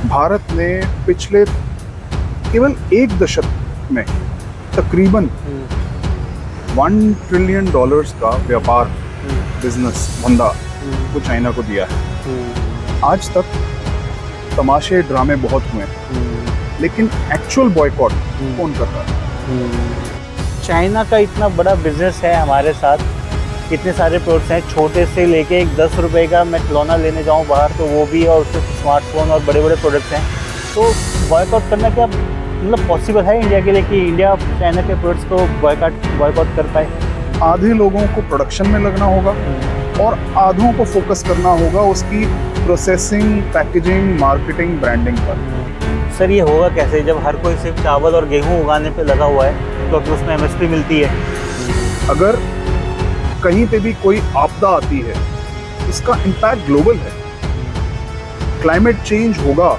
भारत ने पिछले केवल एक दशक में तकरीबन $1 ट्रिलियन का व्यापार बिजनेस धंधा वो चाइना को दिया है। आज तक तमाशे ड्रामे बहुत हुए हैं, लेकिन एक्चुअल बॉयकॉट कौन कर रहा है? चाइना का इतना बड़ा बिजनेस है हमारे साथ, इतने सारे प्रोडक्ट्स हैं, छोटे से लेके एक 10 रुपए का मैं खिलौना लेने जाऊँ बाहर तो वो भी, और उससे स्मार्टफोन और बड़े बड़े प्रोडक्ट्स हैं। तो बॉयकॉट करना क्या मतलब पॉसिबल है इंडिया के लिए कि इंडिया चाइना के प्रोडक्ट्स को बॉयकॉट कर पाए? आधे लोगों को प्रोडक्शन में लगना होगा और आधों को फोकस करना होगा उसकी प्रोसेसिंग, पैकेजिंग, मार्केटिंग, ब्रांडिंग पर। सर ये होगा कैसे जब हर कोई सिर्फ चावल और गेहूँ उगाने पे लगा हुआ है, तो उसमें MSP मिलती है। अगर कहीं पे भी कोई आपदा आती है, इसका इम्पैक्ट ग्लोबल है। क्लाइमेट चेंज होगा,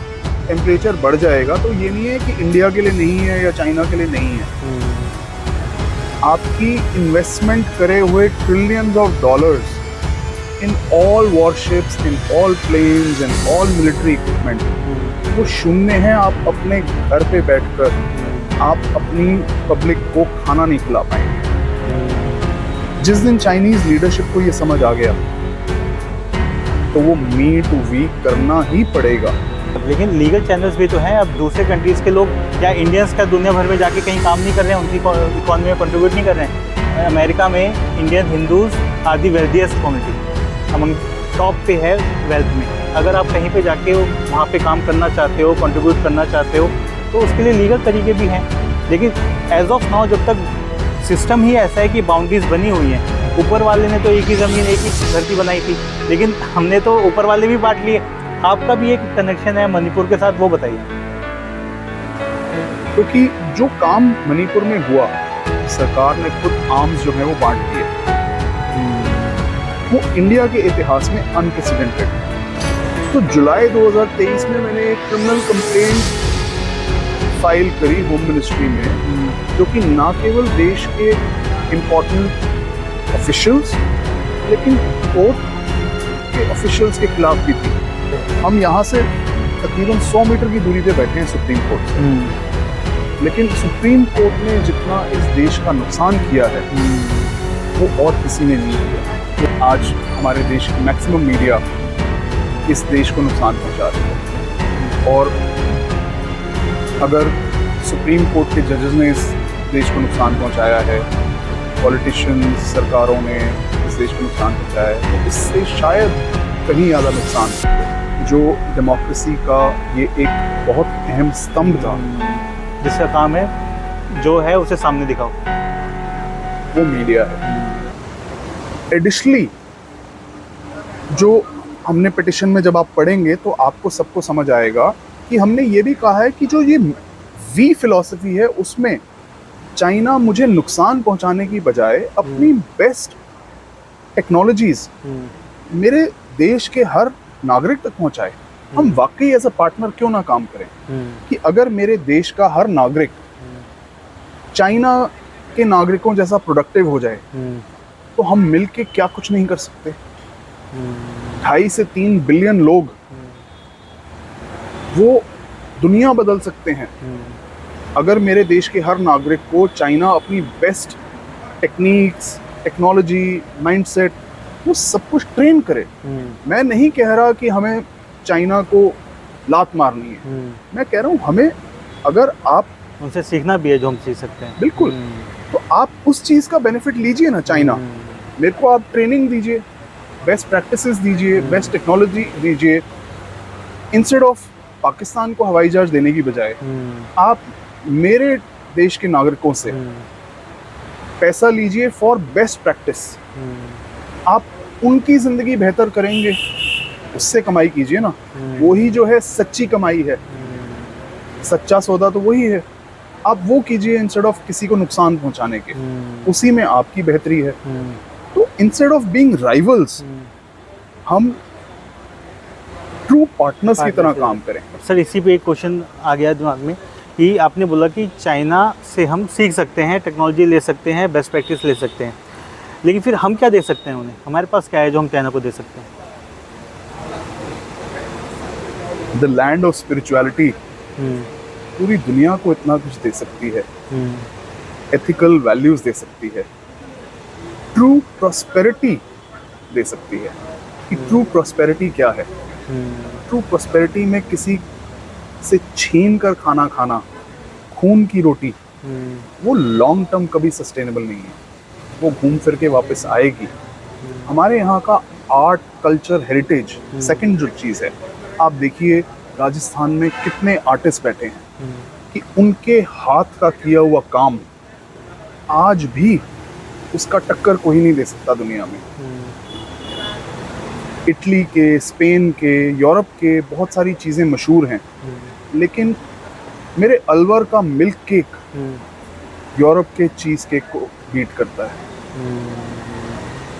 टेम्परेचर बढ़ जाएगा, तो ये नहीं है कि इंडिया के लिए नहीं है या चाइना के लिए नहीं है। आपकी इन्वेस्टमेंट करे हुए trillions of dollars in all warships, in all planes, in all military equipment, वो शून्य है। आप अपने घर पे बैठकर आप अपनी पब्लिक को खाना नहीं खिला पाएंगे। जिस दिन चाइनीज लीडरशिप को ये समझ आ गया तो वो मी टू वी करना ही पड़ेगा। लेकिन लीगल चैनल्स भी तो हैं। अब दूसरे कंट्रीज़ के लोग या इंडियंस का दुनिया भर में जाके कहीं काम नहीं कर रहे हैं, उनकी इकॉनमी में कंट्रीब्यूट नहीं कर रहे हैं। अमेरिका में Indian Hindus are the wealthiest community, among top पे है वेल्थ में। अगर आप कहीं पे जाके वहाँ पे काम करना चाहते हो, कंट्रीब्यूट करना चाहते हो, तो उसके लिए लीगल तरीके भी हैं। लेकिन एज ऑफ नाउ जब तक सिस्टम ही ऐसा है कि बाउंड्रीज बनी हुई हैं, ऊपर वाले ने तो एक ही ज़मीन, एक ही धरती बनाई थी, लेकिन हमने तो ऊपर वाले भी बांट लिए। आपका भी एक कनेक्शन है मणिपुर के साथ, वो बताइए। क्योंकि जो काम मणिपुर में हुआ, सरकार ने खुद आर्म्स जो है वो बांट दिए। वो इंडिया के इतिहास में अनप्रेसिडेंटेड। तो जुलाई 2023 में मैंने एक क्रिमिनल कंप्लेंट फाइल करी होम मिनिस्ट्री में, जो कि ना केवल देश के इम्पोर्टेंट ऑफिशियल्स लेकिन कोर्ट के ऑफिशियल्स के खिलाफ भी थी। हम यहाँ से तकरीबन 100 मीटर की दूरी पे बैठे हैं सुप्रीम कोर्ट से, लेकिन सुप्रीम कोर्ट ने जितना इस देश का नुकसान किया है वो और किसी ने नहीं किया। आज हमारे देश की मैक्सिमम मीडिया इस देश को नुकसान पहुंचा रही है, और अगर सुप्रीम कोर्ट के जजेस ने इस देश को नुकसान पहुंचाया है, पॉलिटिशियंस, सरकारों ने इस देश को नुकसान पहुंचाया है, तो इससे शायद कहीं ज़्यादा नुकसान जो डेमोक्रेसी का ये एक बहुत अहम स्तंभ था, जिसका काम है जो है उसे सामने दिखाओ, वो मीडिया है। एडिशनली जो हमने पिटिशन में जब आप पढ़ेंगे तो आपको सबको समझ आएगा कि हमने ये भी कहा है कि जो ये वी फिलॉसफी है उसमें चाइना मुझे नुकसान पहुंचाने की बजाय अपनी बेस्ट टेक्नोलॉजीज मेरे देश के हर नागरिक तक पहुंचाए। हम वाकई एज अ पार्टनर क्यों ना काम करें कि अगर मेरे देश का हर नागरिक चाइना के नागरिकों जैसा प्रोडक्टिव हो जाए तो हम मिलके क्या कुछ नहीं कर सकते। 2.5 से 3 बिलियन लोग वो दुनिया बदल सकते हैं। अगर मेरे देश के हर नागरिक को चाइना अपनी बेस्ट टेक्निक्स, टेक्नोलॉजी, माइंडसेट, वो सब कुछ ट्रेन करे। मैं नहीं कह रहा कि हमें चाइना को लात मारनी है, मैं कह रहा हूँ हमें, अगर आप उनसे सीखना भी है जो हम सीख सकते हैं, बिल्कुल, तो आप उस चीज़ का बेनिफिट लीजिए ना। चाइना मेरे को आप ट्रेनिंग दीजिए, बेस्ट प्रैक्टिसेस दीजिए, बेस्ट टेक्नोलॉजी दीजिए। इंस्टेड ऑफ पाकिस्तान को हवाई जहाज देने की बजाय आप मेरे देश के नागरिकों से पैसा लीजिए फॉर बेस्ट प्रैक्टिस। आप उनकी ज़िंदगी बेहतर करेंगे, उससे कमाई कीजिए ना। वही जो है सच्ची कमाई है, सच्चा सौदा तो वही है। आप वो कीजिए इंस्टेड ऑफ किसी को नुकसान पहुंचाने के, उसी में आपकी बेहतरी है। तो इंस्टेड ऑफ बीइंग राइवल्स हम ट्रू पार्टनर्स की तरह काम करें। सर इसी पे एक क्वेश्चन आ गया दिमाग में कि आपने बोला कि चाइना से हम सीख सकते हैं, टेक्नोलॉजी ले सकते हैं, बेस्ट प्रैक्टिस ले सकते हैं, लेकिन फिर हम क्या दे सकते हैं उन्हें? हमारे पास क्या है जो हम चाइना को दे सकते हैं? द लैंड ऑफ स्पिरिचुअलिटी पूरी दुनिया को इतना कुछ दे सकती है, एथिकल वैल्यूज दे सकती है, ट्रू प्रॉस्पेरिटी दे सकती है। कि ट्रू प्रॉस्पेरिटी क्या है? ट्रू प्रॉस्पेरिटी में किसी से छीन कर खाना खाना, खून की रोटी, वो लॉन्ग टर्म कभी सस्टेनेबल नहीं है। वो घूम फिर के वापस आएगी। हमारे यहाँ का आर्ट, कल्चर, हेरिटेज सेकंड जो चीज़ है, आप देखिए राजस्थान में कितने आर्टिस्ट बैठे हैं कि उनके हाथ का किया हुआ काम आज भी उसका टक्कर कोई नहीं दे सकता दुनिया में। इटली के, स्पेन के, यूरोप के बहुत सारी चीज़ें मशहूर हैं, लेकिन मेरे अलवर का मिल्क केक यूरोप के चीज़ केक को बीट करता है।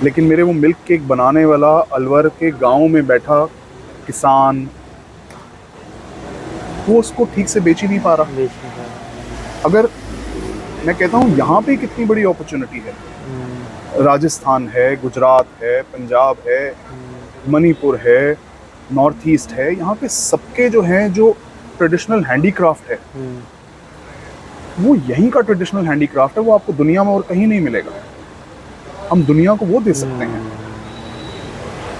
लेकिन मेरे वो मिल्क केक बनाने वाला अलवर के गांव में बैठा किसान, वो उसको ठीक से बेच ही नहीं पा रहा। अगर मैं कहता हूँ यहाँ पे कितनी बड़ी अपॉर्चुनिटी है, राजस्थान है, गुजरात है, पंजाब है, मणिपुर है, नॉर्थ ईस्ट है, यहाँ पे सबके जो हैं जो ट्रेडिशनल हैंडीक्राफ्ट है, वो यहीं का ट्रेडिशनल हैंडीक्राफ्ट है, वो आपको दुनिया में और कहीं नहीं मिलेगा। हम दुनिया को वो दे सकते हैं,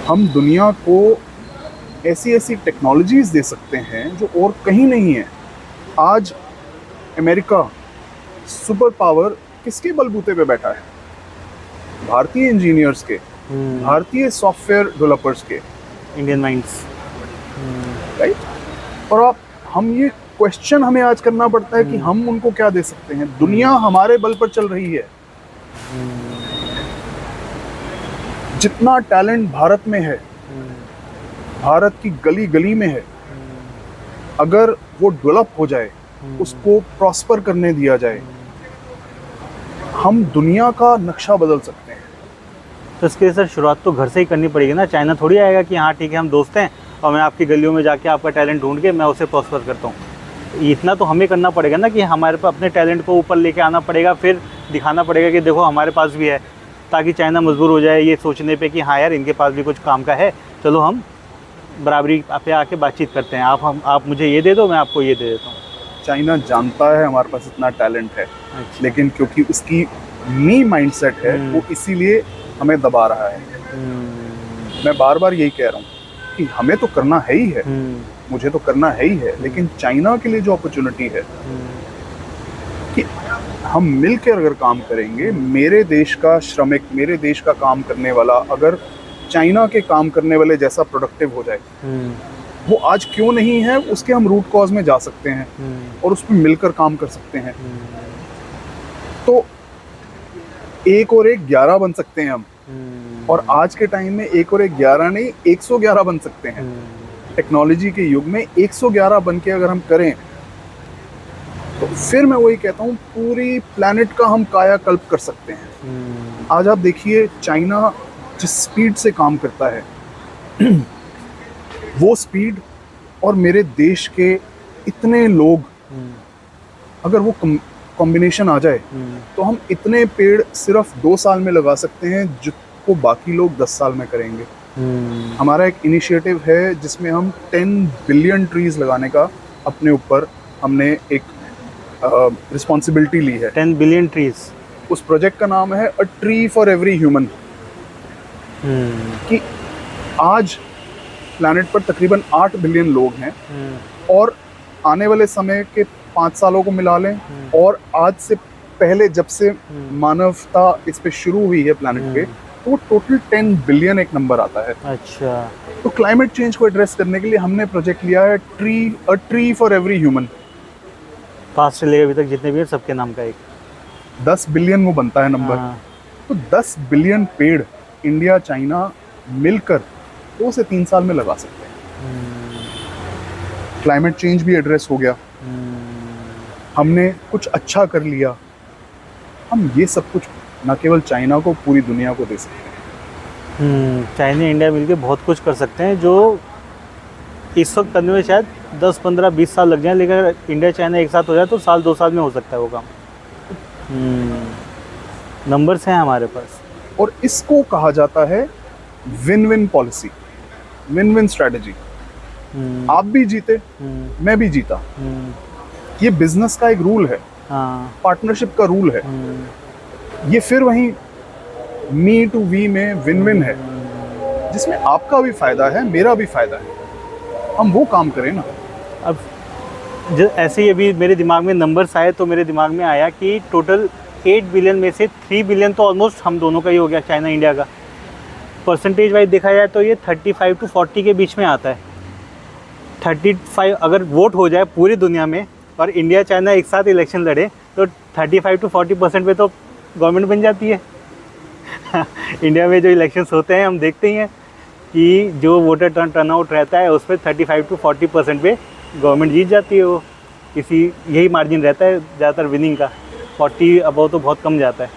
हम दुनिया को ऐसी ऐसी टेक्नोलॉजीज दे सकते हैं जो और कहीं नहीं है। आज अमेरिका सुपर पावर किसके बलबूते पे बैठा है? भारतीय इंजीनियर्स के, भारतीय सॉफ्टवेयर डेवलपर्स के, इंडियन माइंड्स, राइट। और हम ये क्वेश्चन हमें आज करना पड़ता है कि हम उनको क्या दे सकते हैं। दुनिया हमारे बल पर चल रही है। जितना टैलेंट भारत में है, भारत की गली गली में है, अगर वो डेवलप हो जाए, उसको प्रॉस्पर करने दिया जाए, हम दुनिया का नक्शा बदल सकते हैं। तो इसके लिए सर शुरुआत तो घर से ही करनी पड़ेगी ना। चाइना थोड़ी आएगा कि हाँ ठीक है हम दोस्त हैं और मैं आपकी गलियों में जाके आपका टैलेंट ढूंढ के मैं उसे प्रॉस्पर करता हूँ। इतना तो हमें करना पड़ेगा ना कि हमारे पास अपने टैलेंट को ऊपर लेके आना पड़ेगा, फिर दिखाना पड़ेगा कि देखो हमारे पास भी है, ताकि चाइना मजबूर हो जाए ये सोचने पे कि हाँ यार इनके पास भी कुछ काम का है, चलो हम बराबरी पे आके बातचीत करते हैं, आप मुझे ये दे दो, मैं आपको ये दे देता हूँ। चाइना जानता है हमारे पास इतना टैलेंट है, अच्छा। लेकिन क्योंकि उसकी मी माइंडसेट है, वो इसीलिए हमें दबा रहा है। मैं बार बार यही कह रहा हूँ कि हमें तो करना है ही है, मुझे तो करना है ही है, लेकिन चाइना के लिए जो अपॉर्चुनिटी है कि हम मिलकर अगर काम करेंगे, मेरे देश का श्रमिक, मेरे देश का काम करने वाला अगर चाइना के काम करने वाले जैसा प्रोडक्टिव हो जाए, वो आज क्यों नहीं है, उसके हम रूट कॉज में जा सकते हैं और उस पर मिलकर काम कर सकते हैं। तो 1 और 1 11 बन सकते हैं हम, और आज के टाइम में 1 और 1 11 नहीं 111 बन सकते हैं। टेक्नोलॉजी के युग में 111 बन के अगर हम करें, तो फिर मैं वही कहता हूँ पूरी प्लैनेट का हम कायाकल्प कर सकते हैं। आज आप देखिए चाइना जिस स्पीड से काम करता है, वो स्पीड और मेरे देश के इतने लोग, अगर वो कॉम्बिनेशन आ जाए, तो हम इतने पेड़ सिर्फ 2 साल में लगा सकते हैं जिसको बाकी लोग 10 साल में करेंगे। हमारा एक इनिशिएटिव है जिसमें हम 10 बिलियन ट्रीज लगाने का अपने ऊपर हमने एक रिस्पॉन्सिबिलिटी ली है। 10 बिलियन ट्रीज। उस प्रोजेक्ट का नाम है a tree for every human. कि आज प्लैनेट पर तकरीबन 8 बिलियन लोग हैं, और आने वाले समय के 5 सालों को मिला लें, और आज से पहले जब से मानवता इस पे शुरू हुई है प्लैनेट पे, तो वो टोटल 10 बिलियन एक नंबर आता है। अच्छा। तो क्लाइमेट चेंज को एड्रेस करने के लिए हमने प्रोजेक्ट लिया है a tree for every human. 5 से लेकर अभी तक जितने भी हैं सबके नाम का एक 10 बिलियन वो बनता है नंबर। तो 10 बिलियन पेड़ इंडिया चाइना मिलकर 2 से 3 साल में लगा सकते हैं। क्लाइमेट चेंज भी एड्रेस हो गया, हमने कुछ अच्छा कर लिया। हम ये सब कुछ न केवल चाइना को, पूरी दुनिया को दे सकते हैं। चाइना इंडिया मिलकर बहुत कुछ कर सकते हैं, जो इस वक्त करने में शायद 10, 15, 20 साल लग जाए, लेकिन अगर इंडिया चाइना एक साथ हो जाए तो 1-2 साल में हो सकता है वो काम। नंबर्स हैं हमारे पास, और इसको कहा जाता है win win policy, win win strategy. आप भी जीते, मैं भी जीता। ये बिजनेस का एक रूल है, हाँ। पार्टनरशिप का रूल है। ये फिर वही मी टू वी में विन विन है, जिसमें आपका भी फायदा है, मेरा भी फायदा है। हम वो काम करें ना। अब ऐसे ही अभी मेरे दिमाग में नंबर्स आए तो मेरे दिमाग में आया कि टोटल 8 बिलियन में से 3 बिलियन तो ऑलमोस्ट हम दोनों का ही हो गया, चाइना इंडिया का। परसेंटेज वाइज देखा जाए तो ये 35 to 40 के बीच में आता है। 35 अगर वोट हो जाए पूरी दुनिया में और इंडिया चाइना एक साथ इलेक्शन लड़े तो 35 to 40% पे तो गवर्नमेंट बन जाती है। इंडिया में जो इलेक्शंस होते हैं हम देखते ही हैं कि जो वोटर टर्नआउट रहता है उसमें 35 to 40% पे गवर्नमेंट जीत जाती है। वो किसी यही मार्जिन रहता है ज़्यादातर विनिंग का, 40 अबव तो बहुत कम जाता है।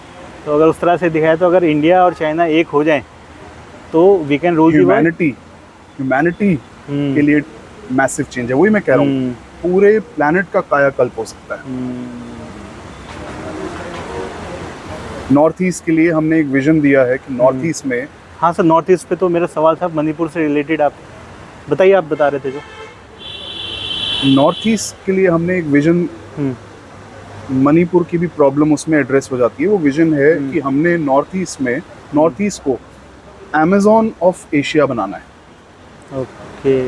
तो अगर उस तरह से दिखाया तो अगर इंडिया और चाइना एक हो जाएं तो वी कैन रूल ह्यूमैनिटी के लिए मैसिव चेंज है। वही मैं कह रहा हूँ, पूरे प्लैनेट का कायाकल्प हो सकता है। नॉर्थ ईस्ट के लिए हमने एक विजन दिया है कि नॉर्थ ईस्ट में, हाँ सर, नॉर्थ ईस्ट पे तो मेरा सवाल था मणिपुर से रिलेटेड। आप बताइए, आप बता रहे थे जो नॉर्थ ईस्ट के लिए हमने एक विजन, मणिपुर की भी प्रॉब्लम उसमें एड्रेस हो जाती है। वो विजन है कि हमने नॉर्थ ईस्ट को अमेज़न ऑफ एशिया बनाना है। ओके।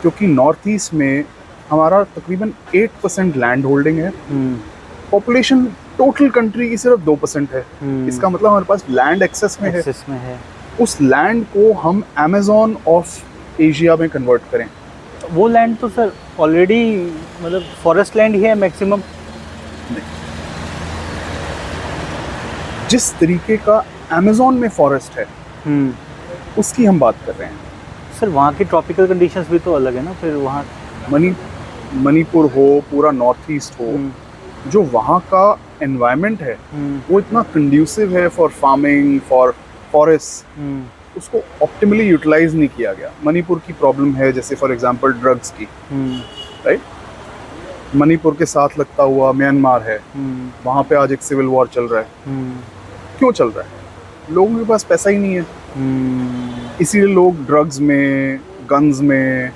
क्योंकि नॉर्थ ईस्ट में हमारा तकरीबन 8% लैंड होल्डिंग है। पॉपुलेशन टोटल कंट्री की सिर्फ 2% है। इसका मतलब हमारे पास लैंड एक्सेस में है। उस लैंड को हम अमेज़न ऑफ एशिया में कन्वर्ट करें। वो लैंड तो सर ऑलरेडी मतलब फॉरेस्ट लैंड ही है मैक्सिमम। जिस तरीके का अमेज़न में फॉरेस्ट है उसकी हम बात कर रहे हैं। सर वहाँ की ट्रॉपिकल कंडीशंस भी तो अलग है ना। फिर वहाँ मणिपुर हो, पूरा नॉर्थ ईस्ट हो, जो वहाँ का एनवायरनमेंट है वो इतना कंड्यूसिव है फॉर फार्मिंग, फॉर फॉरेस्ट, उसको ऑप्टिमली यूटिलाइज नहीं किया गया। मणिपुर की प्रॉब्लम है जैसे फॉर एग्जांपल ड्रग्स की, राइट। मणिपुर के साथ लगता हुआ म्यांमार है, वहाँ पे आज एक सिविल वॉर चल रहा है। क्यों चल रहा है? लोगों के पास पैसा ही नहीं है, इसीलिए लोग ड्रग्स में, गन्स में,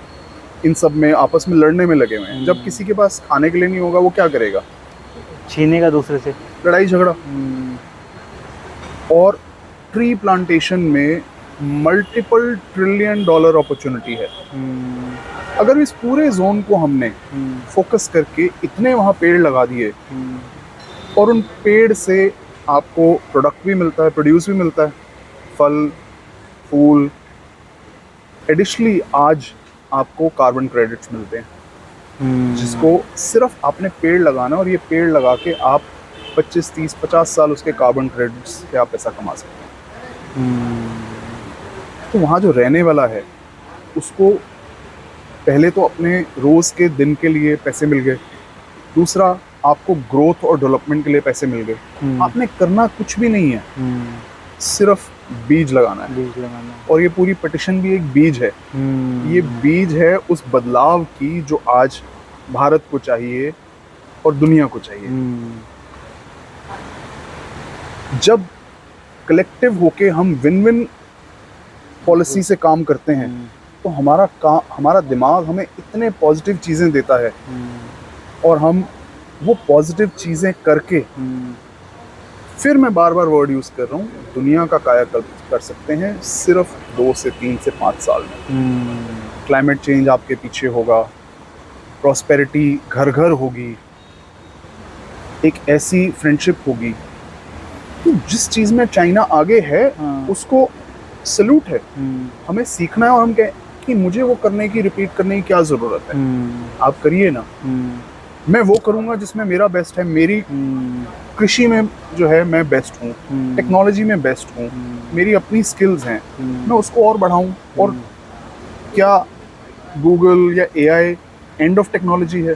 इन सब में आपस में लड़ने में लगे हुए हैं। जब किसी के पास खाने के लिए नहीं होगा वो क्या करेगा? छीनेगा दूसरे से, लड़ाई झगड़ा। और ट्री प्लांटेशन में मल्टीपल $1 ट्रिलियन अपॉर्चुनिटी है। अगर इस पूरे जोन को हमने फोकस करके इतने वहाँ पेड़ लगा दिए और उन पेड़ से आपको प्रोडक्ट भी मिलता है, प्रोड्यूस भी मिलता है, फल फूल, एडिशनली आज आपको कार्बन क्रेडिट्स मिलते हैं, जिसको सिर्फ आपने पेड़ लगाना और ये पेड़ लगा के आप 25, 30, 50 साल उसके कार्बन क्रेडिट्स से आप पैसा कमा सकते हैं। तो वहाँ जो रहने वाला है उसको पहले तो अपने रोज़ के दिन के लिए पैसे मिल गए, दूसरा आपको ग्रोथ और डेवलपमेंट के लिए पैसे मिल गए। आपने करना कुछ भी नहीं है, सिर्फ बीज लगाना है। और ये पूरी पिटिशन भी एक बीज है। ये बीज है उस बदलाव की जो आज भारत को चाहिए और दुनिया को चाहिए। जब कलेक्टिव होके हम विन विन पॉलिसी से काम करते हैं तो हमारा दिमाग हमें इतने पॉजिटिव चीज़ें देता है और हम वो पॉजिटिव चीज़ें करके, फिर मैं बार बार वर्ड यूज़ कर रहा हूँ, दुनिया का कायाकल्प कर सकते हैं सिर्फ 2 से 3 से 5 साल में। क्लाइमेट चेंज आपके पीछे होगा, प्रॉस्पेरिटी घर घर होगी, एक ऐसी फ्रेंडशिप होगी। तो जिस चीज़ में चाइना आगे है उसको सल्यूट है, हमें सीखना है। और हम कहें कि मुझे वो करने की, रिपीट करने की क्या ज़रूरत है? आप करिए ना। मैं वो करूँगा जिसमें मेरा बेस्ट है। मेरी कृषि में जो है मैं बेस्ट हूँ, टेक्नोलॉजी में बेस्ट हूँ, मेरी अपनी स्किल्स हैं, मैं उसको और बढ़ाऊँ। और क्या गूगल या AI एंड ऑफ टेक्नोलॉजी है?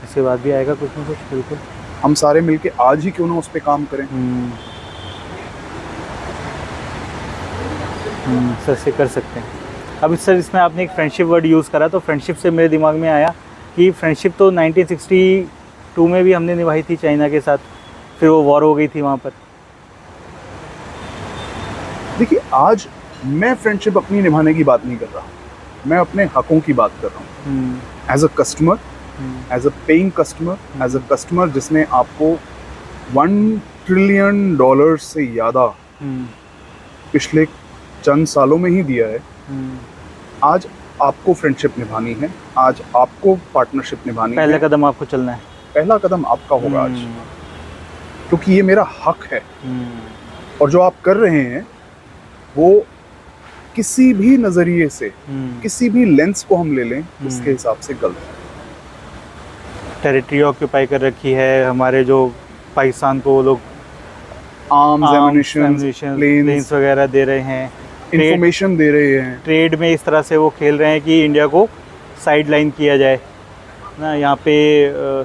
इसके बाद भी आएगा कुछ ना कुछ। बिल्कुल, हम सारे मिलके आज ही क्यों ना उस पर काम करें। सर से कर सकते हैं। अब सर इसमें आपने एक फ्रेंडशिप वर्ड यूज़ करा, तो फ्रेंडशिप से मेरे दिमाग में आया कि फ्रेंडशिप तो 1962 में भी हमने निभाई थी चाइना के साथ, फिर वो वॉर हो गई थी वहाँ पर। देखिए, आज मैं फ्रेंडशिप अपनी निभाने की बात नहीं कर रहा, मैं अपने हकों की बात कर रहा हूँ as a customer, as a paying customer, as a customer जिसने आपको $1 ट्रिलियन से ज़्यादा पिछले चंद सालों में ही दिया है। आज आपको फ्रेंडशिप निभानी है, आज आपको पार्टनरशिप निभानी है। पहला कदम आपको चलना है। पहला कदम आपका होगा आज, क्योंकि ये मेरा हक है। और जो आप कर रहे हैं वो किसी भी नज़रिए से, किसी भी लेंस को हम ले लें, उसके हिसाब से गलत है। टेरिटरी ऑक्यूपाई कर रखी है हमारे, जो पाकिस्तान को वो लोग आर्म्स, एमुनिशन, प्लेन्स वगैरह दे रहे हैं, इंफॉर्मेशन दे रहे हैं। ट्रेड में इस तरह से वो खेल रहे हैं कि इंडिया को साइड लाइन किया जाए ना। यहाँ पे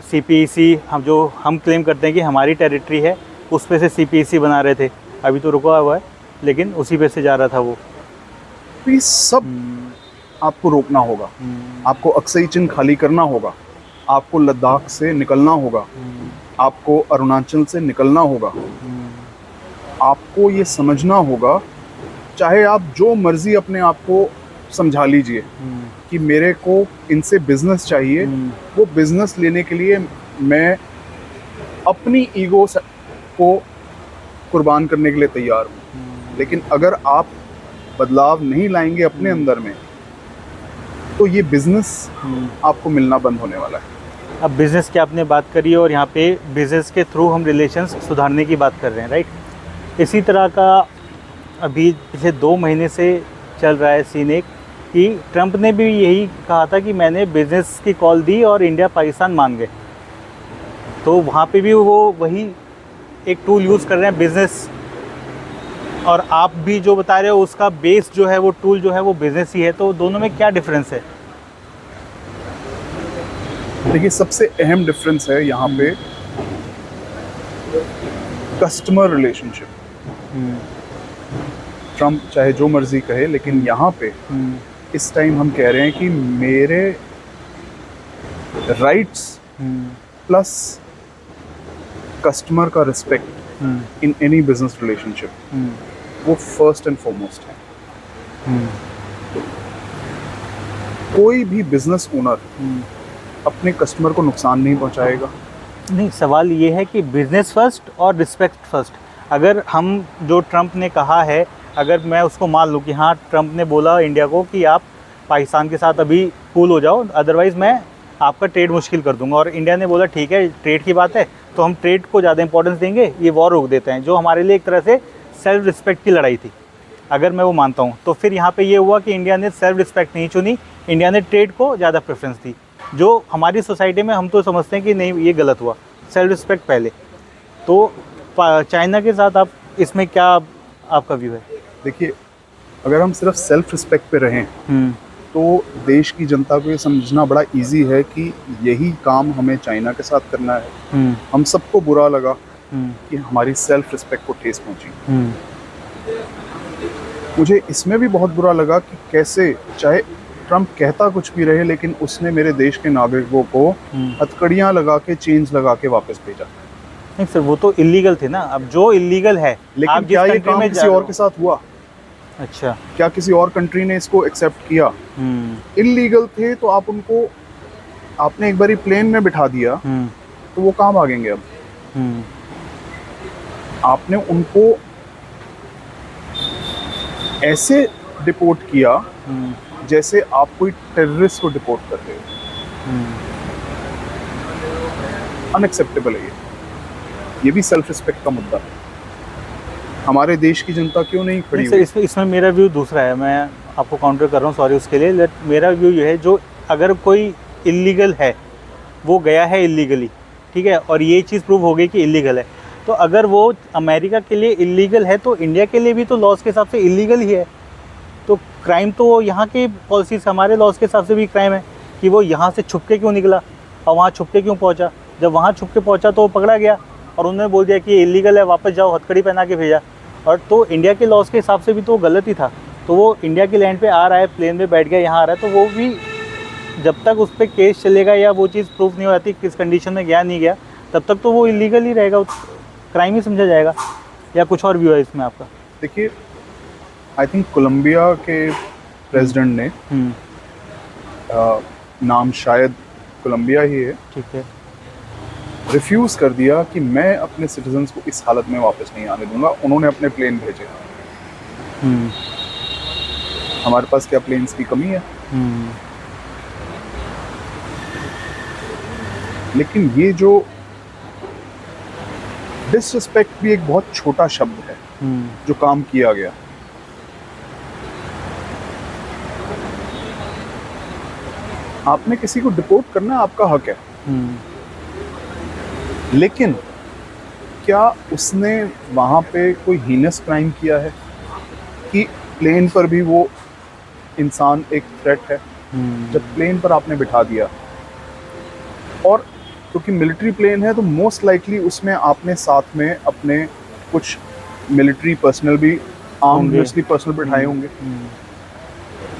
CPEC हम क्लेम करते हैं कि हमारी टेरिटरी है, उस पे से CPEC बना रहे थे। अभी तो रुका हुआ है, लेकिन उसी पे से जा रहा था वो। तो ये सब आपको रोकना होगा, आपको अक्सई चिन खाली करना होगा, आपको लद्दाख से निकलना होगा, आपको अरुणाचल से निकलना होगा। आपको ये समझना होगा, चाहे आप जो मर्जी अपने आप को समझा लीजिए कि मेरे को इनसे बिजनेस चाहिए, वो बिजनेस लेने के लिए मैं अपनी ईगो को कुर्बान करने के लिए तैयार हूँ। लेकिन अगर आप बदलाव नहीं लाएंगे अपने अंदर में, तो ये बिजनेस आपको मिलना बंद होने वाला है। अब बिज़नेस की आपने बात करी और यहाँ पे बिज़नेस के थ्रू हम रिलेशंस सुधारने की बात कर रहे हैं, राइट। इसी तरह का अभी पिछले 2 महीने से चल रहा है सीन एक, कि ट्रंप ने भी यही कहा था कि मैंने बिज़नेस की कॉल दी और इंडिया पाकिस्तान मान गए। तो वहाँ पे भी वो वही एक टूल यूज़ कर रहे हैं, बिज़नेस। और आप भी जो बता रहे हो उसका बेस जो है, वो टूल जो है वो बिज़नेस ही है। तो दोनों में क्या डिफरेंस है? देखिए, सबसे अहम डिफरेंस है यहाँ पे कस्टमर रिलेशनशिप। ट्रंप चाहे जो मर्जी कहे, लेकिन यहाँ पे इस टाइम हम कह रहे हैं कि मेरे राइट्स प्लस कस्टमर का respect in any business relationship, वो फर्स्ट एंड फॉरमोस्ट है। कोई भी बिजनेस ओनर अपने कस्टमर को नुकसान नहीं पहुंचाएगा। नहीं, सवाल ये है कि बिजनेस फर्स्ट और रिस्पेक्ट फर्स्ट। अगर हम जो ट्रंप ने कहा है, अगर मैं उसको मान लूँ कि हाँ, ट्रंप ने बोला इंडिया को कि आप पाकिस्तान के साथ अभी कूल हो जाओ, अदरवाइज़ मैं आपका ट्रेड मुश्किल कर दूंगा, और इंडिया ने बोला ठीक है, ट्रेड की बात है तो हम ट्रेड को ज़्यादा इंपॉर्टेंस देंगे, ये वॉर रोक देते हैं, जो हमारे लिए एक तरह से सेल्फ रिस्पेक्ट की लड़ाई थी। अगर मैं वो मानता हूँ, तो फिर यहाँ पे ये हुआ कि इंडिया ने सेल्फ रिस्पेक्ट नहीं चुनी, इंडिया ने ट्रेड को ज़्यादा प्रेफरेंस दी, जो हमारी सोसाइटी में हम तो समझते हैं कि नहीं, ये गलत हुआ, सेल्फ रिस्पेक्ट पहले। तो चाइना के साथ आप इसमें क्या आपका व्यू है? देखिए, अगर हम सिर्फ सेल्फ रिस्पेक्ट पे रहें तो देश की जनता को ये समझना बड़ा इजी है कि यही काम हमें चाइना के साथ करना है। हम सबको बुरा लगा कि हमारी सेल्फ रिस्पेक्ट को ठेस पहुंची। मुझे इसमें भी बहुत बुरा लगा कि कैसे, चाहे ट्रंप कहता कुछ भी रहे, लेकिन उसने मेरे देश के नागरिकों को हथकड़ियां लगा के, चेंज लगा के वापस भेजा। नहीं सर, वो तो इलीगल थे ना। अब जो इलीगल है, लेकिन क्या ये काम किसी और के साथ हुआ? अच्छा, क्या किसी और कंट्री ने इसको एक्सेप्ट किया? इलीगल थे तो आप उनको, आपने एक बारी प्लेन में बिठा दिया तो वो कहाँ भागेंगे अब? आपने उनको ऐसे डिपोर्ट किया जैसे आप कोई टेररिस्ट को डिपोर्ट करते हो। अनएक्सेप्टेबल है ये भी सेल्फ रिस्पेक्ट का मुद्दा है। हमारे देश की जनता क्यों नहीं खड़ी हुई? इसमें मेरा व्यू दूसरा है, मैं आपको काउंटर कर रहा हूँ, सॉरी उसके लिए। मेरा व्यू ये है, जो अगर कोई इलीगल है, वो गया है इलीगली, ठीक है, और ये चीज़ प्रूव हो गई कि इलीगल है, तो अगर वो अमेरिका के लिए इलीगल है तो इंडिया के लिए भी तो लॉज के हिसाब से इलीगल ही है। तो क्राइम तो यहाँ के पॉलिसीज़, हमारे लॉज के हिसाब से भी क्राइम है कि वो यहाँ से छुप के क्यों निकला और वहाँ छुप के क्यों पहुँचा। जब वहाँ छुप के पहुँचा तो वो पकड़ा गया और उन्होंने बोल दिया कि ये इलीगल है, वापस जाओ, हथकड़ी पहना के भेजा। और तो इंडिया के लॉज के हिसाब से भी तो गलत ही था। तो वो इंडिया के लैंड पे आ रहा है, प्लेन में बैठ गया, यहाँ आ रहा है, तो वो भी जब तक उस पर केस चलेगा या वो चीज़ प्रूफ नहीं हो जाती किस कंडीशन में गया नहीं गया, तब तक तो वो इलीगल ही रहेगा, क्राइम ही समझा जाएगा। या कुछ और व्यू है इसमें आपका? देखिए, आई थिंक कोलंबिया के प्रेसिडेंट ने नाम शायद कोलंबिया ही है, ठीक है। रिफ्यूज़ कर दिया कि मैं अपने सिटीजन्स को इस हालत में वापस नहीं आने दूंगा। उन्होंने अपने प्लेन भेजे। हमारे पास क्या प्लेन्स की कमी है? लेकिन ये जो डिसरिस्पेक्ट भी एक बहुत छोटा शब्द है जो काम किया गया। आपने किसी को डिपोर्ट करना आपका हक है, लेकिन क्या उसने वहाँ पे कोई हीनस क्राइम किया है कि प्लेन पर भी वो इंसान एक थ्रेट है? जब प्लेन पर आपने बिठा दिया, और क्योंकि मिलिट्री प्लेन है तो मोस्ट लाइकली उसमें आपने साथ में अपने कुछ मिलिट्री पर्सनल भी, आर्म्ड पर्सनल बिठाए होंगे।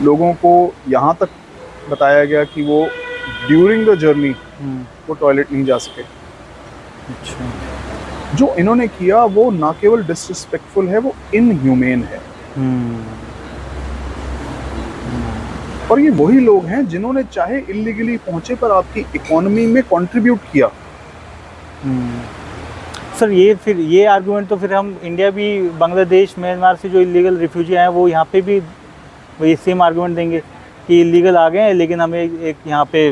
लोगों को यहाँ तक बताया गया कि वो ड्यूरिंग द जर्नी वो टॉयलेट नहीं जा सके। अच्छा। जो इन्होंने किया वो ना केवल डिसरिस्पेक्टफुल है, वो इनह्यूमेन है। और ये वही लोग हैं जिन्होंने चाहे इलीगली पहुंचे पर आपकी इकोनॉमी में कंट्रीब्यूट किया। सर ये आर्गुमेंट तो फिर हम इंडिया भी, बांग्लादेश, म्यांमार से जो इलीगल रिफ्यूजी आए वो यहाँ पे भी वही सेम आर्गुमेंट देंगे कि इलीगल आ गए हैं, लेकिन हमें एक यहाँ पे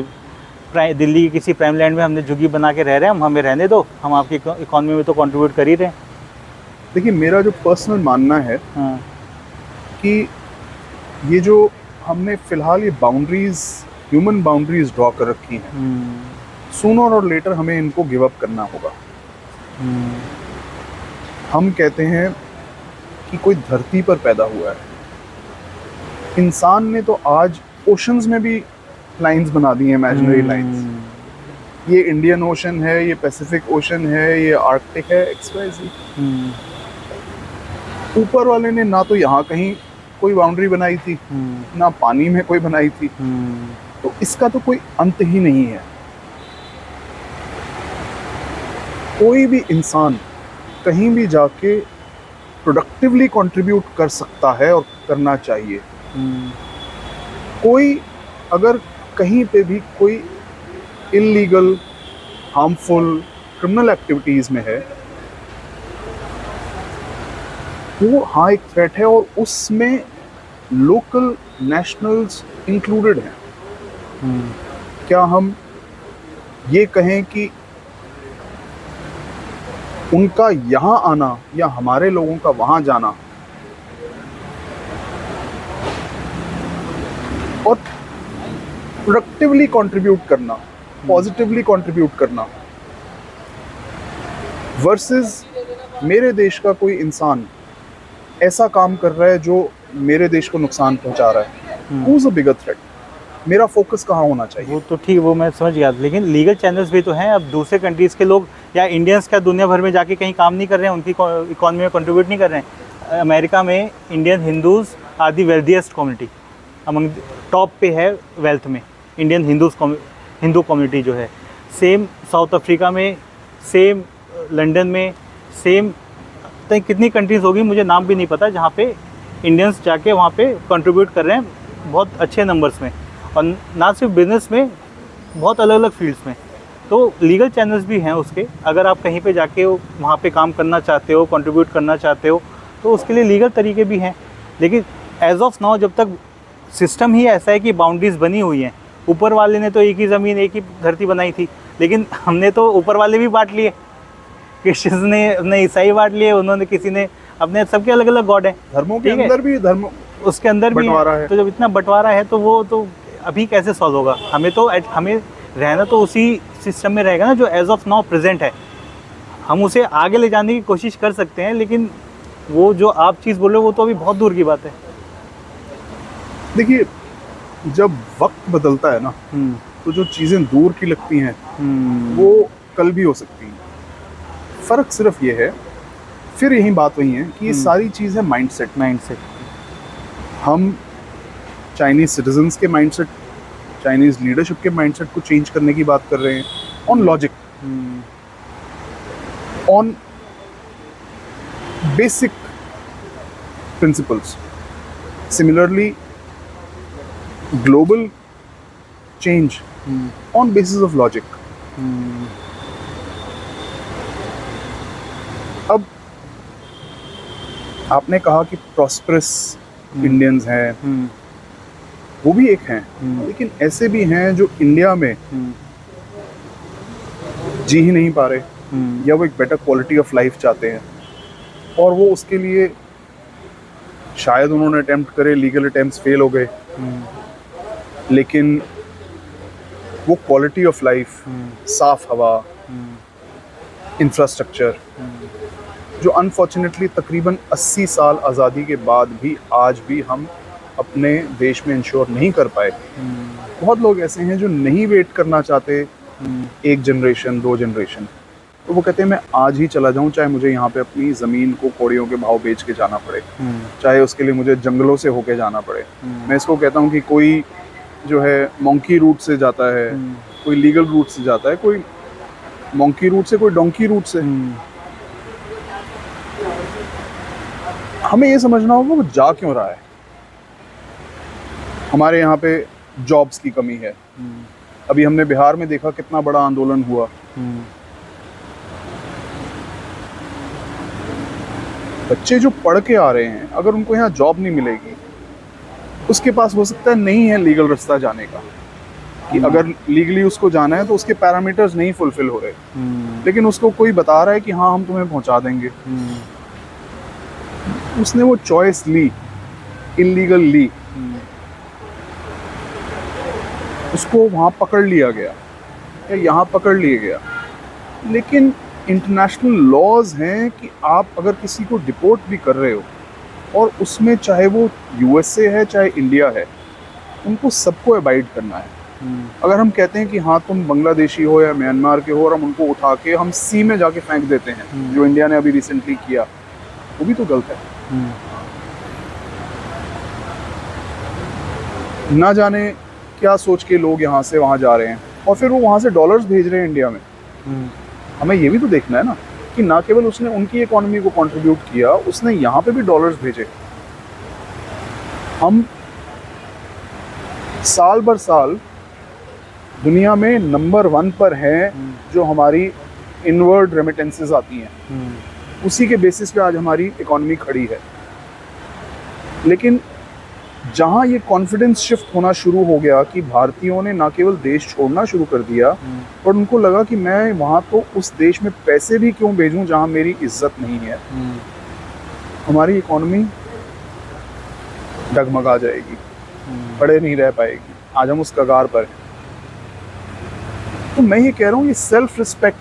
दिल्ली की किसी प्राइम लैंड में हमने झुग्गी बना के रह रहे हैं, हम हमें रहने दो, हम आपकी इकोनॉमी में तो कंट्रीब्यूट कर ही रहे हैं। देखिए, मेरा जो पर्सनल मानना है कि ये जो हमने फिलहाल ये बाउंड्रीज, ह्यूमन बाउंड्रीज ड्रॉ कर रखी हैं, सूनर और लेटर हमें इनको गिव अप करना होगा। हम कहते हैं कि कोई धरती पर पैदा हुआ है, इंसान ने तो आज ओशंस में भी लाइंस बना दी हैं, इमेजिनरी लाइंस। ये इंडियन ओशन है, ये पैसिफिक ओशन है, ये आर्कटिक है, XYZ। ऊपर वाले ने ना तो यहाँ कहीं कोई बाउंड्री बनाई थी, ना पानी में कोई बनाई थी, तो इसका तो कोई अंत ही नहीं है। कोई भी इंसान कहीं भी जाके प्रोडक्टिवली कंट्रीब्यूट कर सकता है और करना चाहिए। कोई अगर कहीं पे भी कोई इलीगल, हार्मफुल, क्रिमिनल एक्टिविटीज़ में है, वो हाँ एक थ्रेट है, और उसमें लोकल नेशनल्स इंक्लूडेड हैं। क्या हम ये कहें कि उनका यहाँ आना या हमारे लोगों का वहाँ जाना और प्रोडक्टिवली कंट्रीब्यूट करना, पॉजिटिवली कंट्रीब्यूट करना, वर्सेस मेरे देश का कोई इंसान ऐसा काम कर रहा है जो मेरे देश को नुकसान पहुंचा रहा है, who is a bigger threat? मेरा फोकस कहाँ होना चाहिए? वो तो ठीक, वो मैं समझ गया, लेकिन लीगल चैनल्स भी तो हैं। अब दूसरे कंट्रीज़ के लोग या इंडियंस क्या दुनिया भर में जाके कहीं काम नहीं कर रहे हैं, उनकी इकॉनमी में कंट्रीब्यूट नहीं कर रहे हैं? अमेरिका में Indian Hindus are the wealthiest community, among top पे है वेल्थ में इंडियन हिंदू कम्युनिटी जो है। सेम साउथ अफ्रीका में, सेम लंदन में, सेम कितनी कंट्रीज़ होगी मुझे नाम भी नहीं पता, जहाँ पे इंडियंस जाके वहाँ पे कंट्रीब्यूट कर रहे हैं बहुत अच्छे नंबर्स में, और ना सिर्फ बिजनेस में, बहुत अलग अलग फील्ड्स में। तो लीगल चैनल्स भी हैं उसके। अगर आप कहीं पे जाके वहाँ पे काम करना चाहते हो, कंट्रीब्यूट करना चाहते हो, तो उसके लिए लीगल तरीके भी हैं। लेकिन एज ऑफ नाउ जब तक सिस्टम ही ऐसा है कि बाउंड्रीज बनी हुई हैं, ऊपर वाले ने तो एक ही ज़मीन, एक ही धरती बनाई थी, लेकिन हमने तो ऊपर वाले भी बांट लिए, क्रिश्चियंस ने अपने ईसाई बांट लिए, उन्होंने किसी ने अपने, सबके अलग अलग गॉड हैं, धर्मों के अंदर भी धर्म उसके अंदर भी है। तो जब इतना बंटवारा है तो वो तो अभी कैसे सॉल्व होगा? हमें रहना तो उसी सिस्टम में रहेगा ना जो एज ऑफ नाउ प्रेजेंट है। हम उसे आगे ले जाने की कोशिश कर सकते हैं, लेकिन वो जो आप चीज़ बोल रहे हो वो तो अभी बहुत दूर की बात है। देखिए, जब वक्त बदलता है ना, तो जो चीज़ें दूर की लगती हैं वो कल भी हो सकती हैं। फ़र्क सिर्फ ये है, फिर यही बात वही है कि ये सारी चीज़ है माइंडसेट। हम चाइनीज़ सिटीजन्स के माइंडसेट, चाइनीज़ लीडरशिप के माइंडसेट को चेंज करने की बात कर रहे हैं, on logic, on basic principles. Similarly global change on basis of logic. अब आपने कहा कि prosperous Indians हैं, वो भी एक हैं, लेकिन ऐसे भी हैं जो इंडिया में जी ही नहीं पा रहे, या वो एक बेटर क्वालिटी ऑफ लाइफ चाहते हैं, और वो उसके लिए शायद उन्होंने अटेम्प्ट करे, लीगल अटेम्प्ट्स फेल हो गए, लेकिन वो क्वालिटी ऑफ लाइफ, साफ हवा, इंफ्रास्ट्रक्चर, जो अनफॉर्चुनेटली तकरीबन 80 साल आज़ादी के बाद भी आज भी हम अपने देश में इंश्योर नहीं कर पाए। बहुत लोग ऐसे हैं जो नहीं वेट करना चाहते एक जनरेशन, 2 जनरेशन, तो वो कहते हैं मैं आज ही चला जाऊं, चाहे मुझे यहाँ पे अपनी ज़मीन को कौड़ियों के भाव बेच के जाना पड़े, चाहे उसके लिए मुझे जंगलों से होके जाना पड़े। मैं इसको कहता हूँ कि कोई जो है मोंकी रूट से जाता है, कोई लीगल रूट से जाता है, कोई मोंकी रूट से, कोई डोंकी रूट से। हमें ये समझना होगा वो जा क्यों रहा है। हमारे यहाँ पे जॉब्स की कमी है। अभी हमने बिहार में देखा कितना बड़ा आंदोलन हुआ। बच्चे जो पढ़ के आ रहे हैं, अगर उनको यहाँ जॉब नहीं मिलेगी, उसके पास हो सकता है नहीं है लीगल रास्ता जाने का, कि अगर लीगली उसको जाना है तो उसके पैरामीटर्स नहीं फुलफिल हो रहे, लेकिन उसको कोई बता रहा है कि हाँ हम तुम्हें पहुंचा देंगे। उसने वो चॉइस ली, इलीगल ली, उसको वहाँ पकड़ लिया गया या यहाँ पकड़ लिया गया। लेकिन इंटरनेशनल लॉज हैं कि आप अगर किसी को डिपोर्ट भी कर रहे हो, और उसमें चाहे वो यूएसए है चाहे इंडिया है, उनको सबको अबाइड करना है। अगर हम कहते हैं कि हाँ तुम बांग्लादेशी हो या म्यांमार के हो, और हम उनको उठा के हम सी में जाके फेंक देते हैं, जो इंडिया ने अभी रिसेंटली किया, वो भी तो गलत है। ना जाने क्या सोच के लोग यहाँ से वहाँ जा रहे हैं, और फिर वो वहाँ से डॉलर्स भेज रहे हैं इंडिया में। हमें ये भी तो देखना है ना कि ना केवल उसने उनकी इकोनॉमी को कंट्रीब्यूट किया, उसने यहाँ पे भी डॉलर्स भेजे। हम साल भर साल दुनिया में नंबर 1 पर हैं जो हमारी इनवर्ड रेमिटेंसेस आती हैं, उसी के बेसिस पे आज हमारी इकोनॉमी खड़ी है। लेकिन जहाँ ये कॉन्फिडेंस शिफ्ट होना शुरू हो गया कि भारतीयों ने ना केवल देश छोड़ना शुरू कर दिया, पर उनको लगा कि मैं वहाँ तो उस देश में पैसे भी क्यों भेजूं जहाँ मेरी इज्जत नहीं है, हमारी इकोनॉमी डगमगा जाएगी, खड़े नहीं रह पाएगी। आज हम उस कगार पर हैं। तो मैं ये कह रहा हूँ, ये सेल्फ रिस्पेक्ट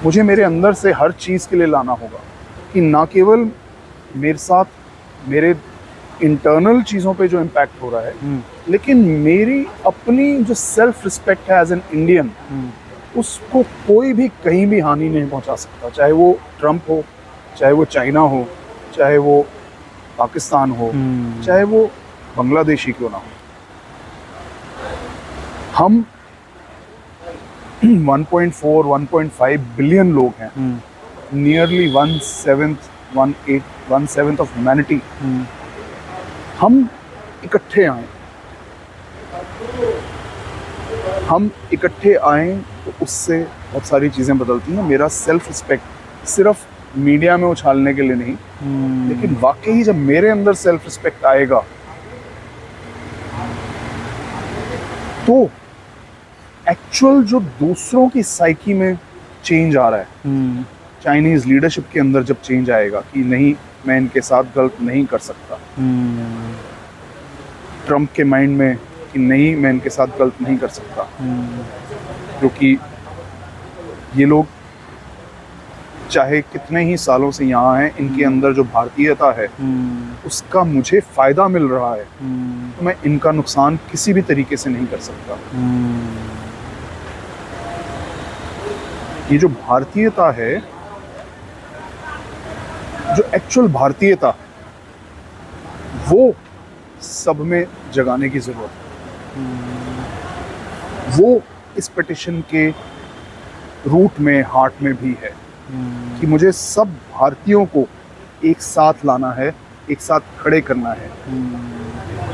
मुझे मेरे अंदर से हर चीज़ के लिए लाना होगा, कि ना केवल मेरे साथ मेरे इंटरनल चीज़ों पे जो इम्पैक्ट हो रहा है, लेकिन मेरी अपनी जो सेल्फ रिस्पेक्ट है एज एन इंडियन, उसको कोई भी कहीं भी हानि नहीं पहुंचा सकता। चाहे वो ट्रम्प हो, चाहे वो चाइना हो, चाहे वो पाकिस्तान हो, चाहे वो बांग्लादेशी क्यों ना हो। हम 1.4-1.5 बिलियन लोग हैं, नियरली 1/7 ऑफ ह्यूमैनिटी। हम इकट्ठे आएं तो उससे बहुत सारी चीज़ें बदलती हैं। मेरा सेल्फ रिस्पेक्ट सिर्फ मीडिया में उछालने के लिए नहीं, लेकिन वाकई जब मेरे अंदर सेल्फ रिस्पेक्ट आएगा तो एक्चुअल जो दूसरों की साइकी में चेंज आ रहा है, चाइनीज़ लीडरशिप के अंदर जब चेंज आएगा कि नहीं मैं इनके साथ गलत नहीं कर सकता, ट्रम्प के माइंड में कि नहीं मैं इनके साथ गलत नहीं कर सकता, क्योंकि ये लोग चाहे कितने ही सालों से यहाँ हैं, इनके अंदर जो भारतीयता है उसका मुझे फ़ायदा मिल रहा है, तो मैं इनका नुकसान किसी भी तरीके से नहीं कर सकता। ये जो भारतीयता है, जो एक्चुअल भारतीयता, वो सब में जगाने की ज़रूरत है। वो इस पिटिशन के रूट में, हार्ट में भी है कि मुझे सब भारतीयों को एक साथ लाना है, एक साथ खड़े करना है।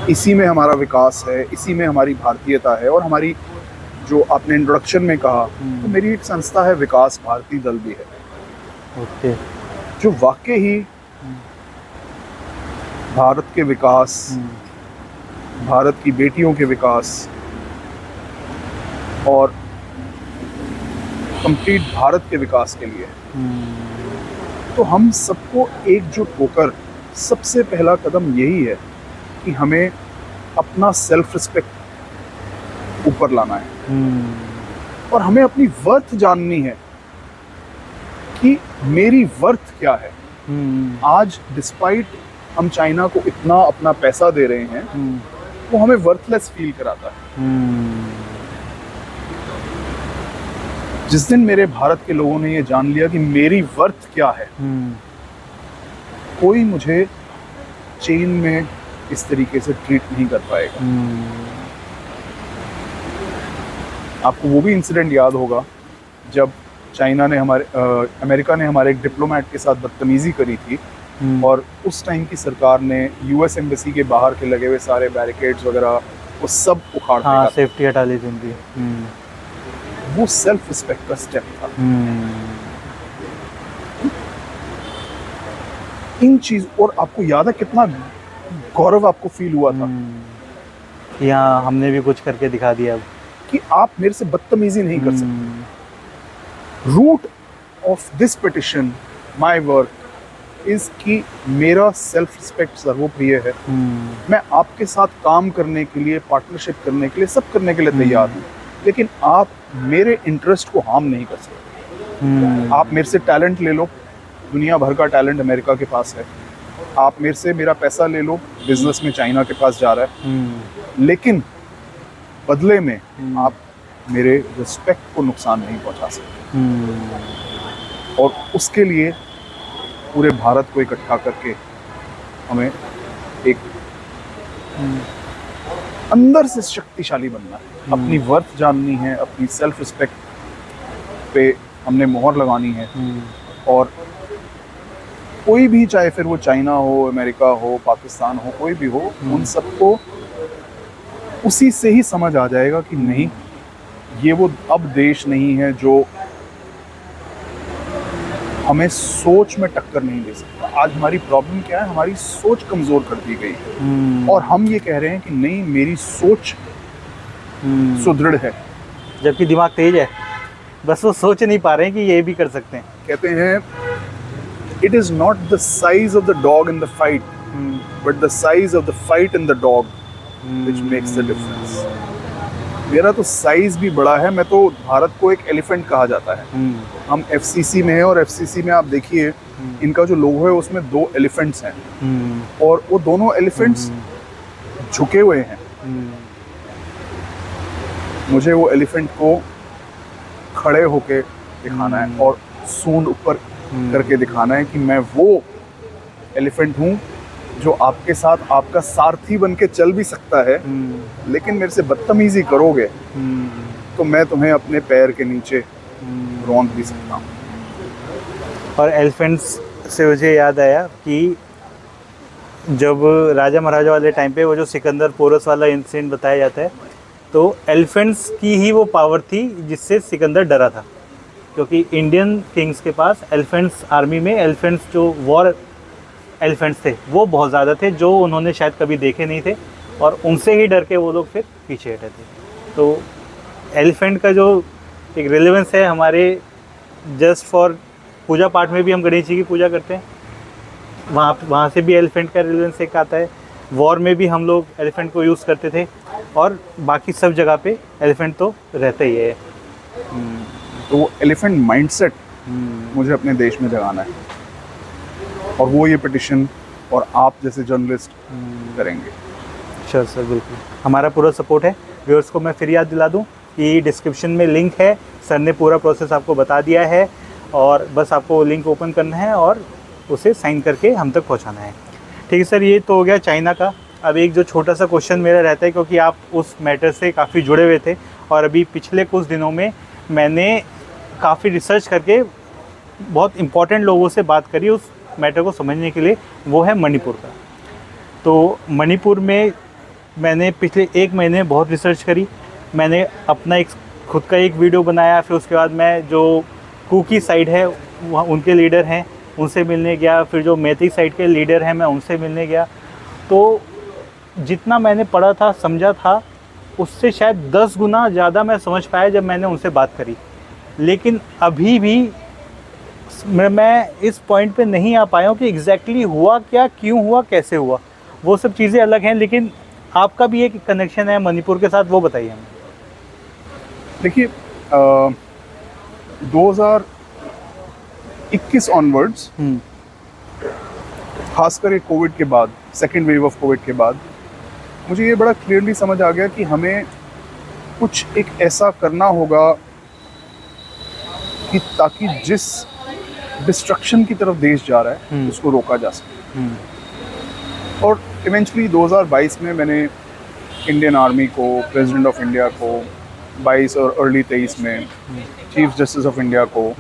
इसी में हमारा विकास है, इसी में हमारी भारतीयता है। और हमारी जो आपने इंट्रोडक्शन में कहा, तो मेरी एक संस्था है विकास भारती दल भी है, ओके। जो वाकई ही भारत के विकास, भारत की बेटियों के विकास और कंप्लीट भारत के विकास के लिए। तो हम सबको एकजुट होकर सबसे पहला कदम यही है कि हमें अपना सेल्फ रिस्पेक्ट ऊपर लाना है और हमें अपनी वर्थ जाननी है कि मेरी वर्थ क्या है। आज डिस्पाइट हम चाइना को इतना अपना पैसा दे रहे हैं, वो हमें वर्थलेस फील कराता है। जिस दिन मेरे भारत के लोगों ने ये जान लिया कि मेरी वर्थ क्या है, कोई मुझे चीन में इस तरीके से ट्रीट नहीं कर पाएगा। आपको वो भी इंसिडेंट याद होगा जब चाइना ने अमेरिका ने हमारे एक डिप्लोमेट के साथ बदतमीजी करी थी और उस टाइम की सरकार ने यूएस एम्बेसी के बाहर के लगे हुए सारे बैरिकेड्स वगैरह वो सब उखाड़ दिया। सेफ्टी हटा ली थी उनकी। वो सेल्फ रिस्पेक्ट का स्टेप था। इन चीज और आपको याद है कितना गौरव आपको फील हुआ था यहाँ हमने भी कुछ करके दिखा दिया कि आप मेरे से बदतमीजी नहीं कर सकते। Root of this petition my work is कि मेरा सेल्फ रिस्पेक्ट सर्वोप्रिय है। मैं आपके साथ काम करने के लिए, पार्टनरशिप करने के लिए, सब करने के लिए तैयार हूँ, लेकिन आप मेरे इंटरेस्ट को हार्म नहीं कर सकते। आप मेरे से टैलेंट ले लो, दुनिया भर का टैलेंट अमेरिका के पास है। आप मेरे से मेरा पैसा ले लो, बिजनेस में चाइना के पास जा रहा है, लेकिन बदले में आप मेरे रिस्पेक्ट को नुकसान नहीं पहुंचा सकते। और उसके लिए पूरे भारत को इकट्ठा करके हमें एक अंदर से शक्तिशाली बनना है। अपनी वर्थ जाननी है, अपनी सेल्फ रिस्पेक्ट पे हमने मोहर लगानी है। और कोई भी, चाहे फिर वो चाइना हो, अमेरिका हो, पाकिस्तान हो, कोई भी हो, उन सबको उसी से ही समझ आ जाएगा कि नहीं, ये वो अब देश नहीं है जो हमें सोच में टक्कर नहीं दे सकता। आज हमारी प्रॉब्लम क्या है, हमारी सोच कमज़ोर कर दी गई है और हम ये कह रहे हैं कि नहीं, मेरी सोच सुदृढ़ है, जबकि दिमाग तेज है, बस वो सोच नहीं पा रहे हैं कि ये भी कर सकते हैं। कहते हैं it is not the size of the dog in the fight but the size of the fight in the dog which makes the difference. मेरा तो साइज भी बड़ा है, मैं तो भारत को एक एलिफेंट कहा जाता है। हम एफसीसी में हैं और एफसीसी में आप देखिए इनका जो लोगो है उसमें 2 एलिफेंट्स हैं और वो दोनों एलिफेंट्स झुके हुए हैं। मुझे वो एलिफेंट को खड़े होके दिखाना है और सूंड ऊपर करके दिखाना है कि मैं वो एलिफेंट हूँ जो आपके साथ आपका सारथी बन के चल भी सकता है, लेकिन मेरे से बदतमीजी करोगे तो मैं तुम्हें अपने पैर के नीचे रौंद भी सकता हूँ। और एलिफेंट्स से मुझे याद आया कि जब राजा महाराजा वाले टाइम पे वो जो सिकंदर पोरस वाला इंसिडेंट बताया जाता है, तो एलिफेंट्स की ही वो पावर थी जिससे सिकंदर डरा था, क्योंकि इंडियन किंग्स के पास एलिफेंट्स, आर्मी में एलिफेंट्स जो वॉर एलिफेंट्स थे वो बहुत ज़्यादा थे, जो उन्होंने शायद कभी देखे नहीं थे और उनसे ही डर के वो लोग फिर पीछे हटे थे। तो एलिफेंट का जो एक रिलेवेंस है हमारे जस्ट फॉर पूजा पाठ में भी हम गणेश जी की पूजा करते हैं, वहाँ से भी एलिफेंट का रिलेवेंस एक आता है। वॉर में भी हम लोग एलिफेंट को यूज़ करते थे और बाकी सब जगह पे एलिफेंट तो रहता ही है। तो वो एलिफेंट माइंडसेट मुझे अपने देश में जगाना है और वो ये पिटिशन और आप जैसे जर्नलिस्ट करेंगे। श्योर सर, बिल्कुल हमारा पूरा सपोर्ट है। व्यूअर्स को मैं फिर याद दिला दूं कि डिस्क्रिप्शन में लिंक है, सर ने पूरा प्रोसेस आपको बता दिया है और बस आपको लिंक ओपन करना है और उसे साइन करके हम तक पहुंचाना है। ठीक है सर, ये तो हो गया चाइना का। अब एक जो छोटा सा क्वेश्चन मेरा रहता है, क्योंकि आप उस मैटर से काफ़ी जुड़े हुए थे और अभी पिछले कुछ दिनों में मैंने काफ़ी रिसर्च करके बहुत इम्पोर्टेंट लोगों से बात करी उस मैटर को समझने के लिए, वो है मणिपुर का। तो मणिपुर में मैंने पिछले 1 महीने बहुत रिसर्च करी। मैंने अपना एक खुद का एक वीडियो बनाया, फिर उसके बाद मैं जो कुकी साइड है वहाँ उनके लीडर हैं उनसे मिलने गया, फिर जो मैती साइड के लीडर हैं मैं उनसे मिलने गया। तो जितना मैंने पढ़ा था समझा था उससे शायद 10 गुना ज़्यादा मैं समझ पाया जब मैंने उनसे बात करी। लेकिन अभी भी मैं इस पॉइंट पे नहीं आ पाया हूँ कि एग्जैक्टली हुआ क्या, क्यों हुआ, कैसे हुआ। वो सब चीज़ें अलग हैं, लेकिन आपका भी एक कनेक्शन है मणिपुर के साथ, वो बताइए हमें। देखिए 2021 ऑनवर्ड्स, खासकर कोविड के बाद, सेकेंड वेव ऑफ कोविड के बाद, मुझे ये बड़ा क्लियरली समझ आ गया कि हमें कुछ एक ऐसा करना होगा कि ताकि जिस डिस्ट्रक्शन की तरफ देश जा रहा है उसको रोका जा सके। और इवेंचुअली 2022 में मैंने इंडियन आर्मी को, प्रेसिडेंट ऑफ इंडिया को, 22 और अर्ली 23 में चीफ जस्टिस ऑफ इंडिया को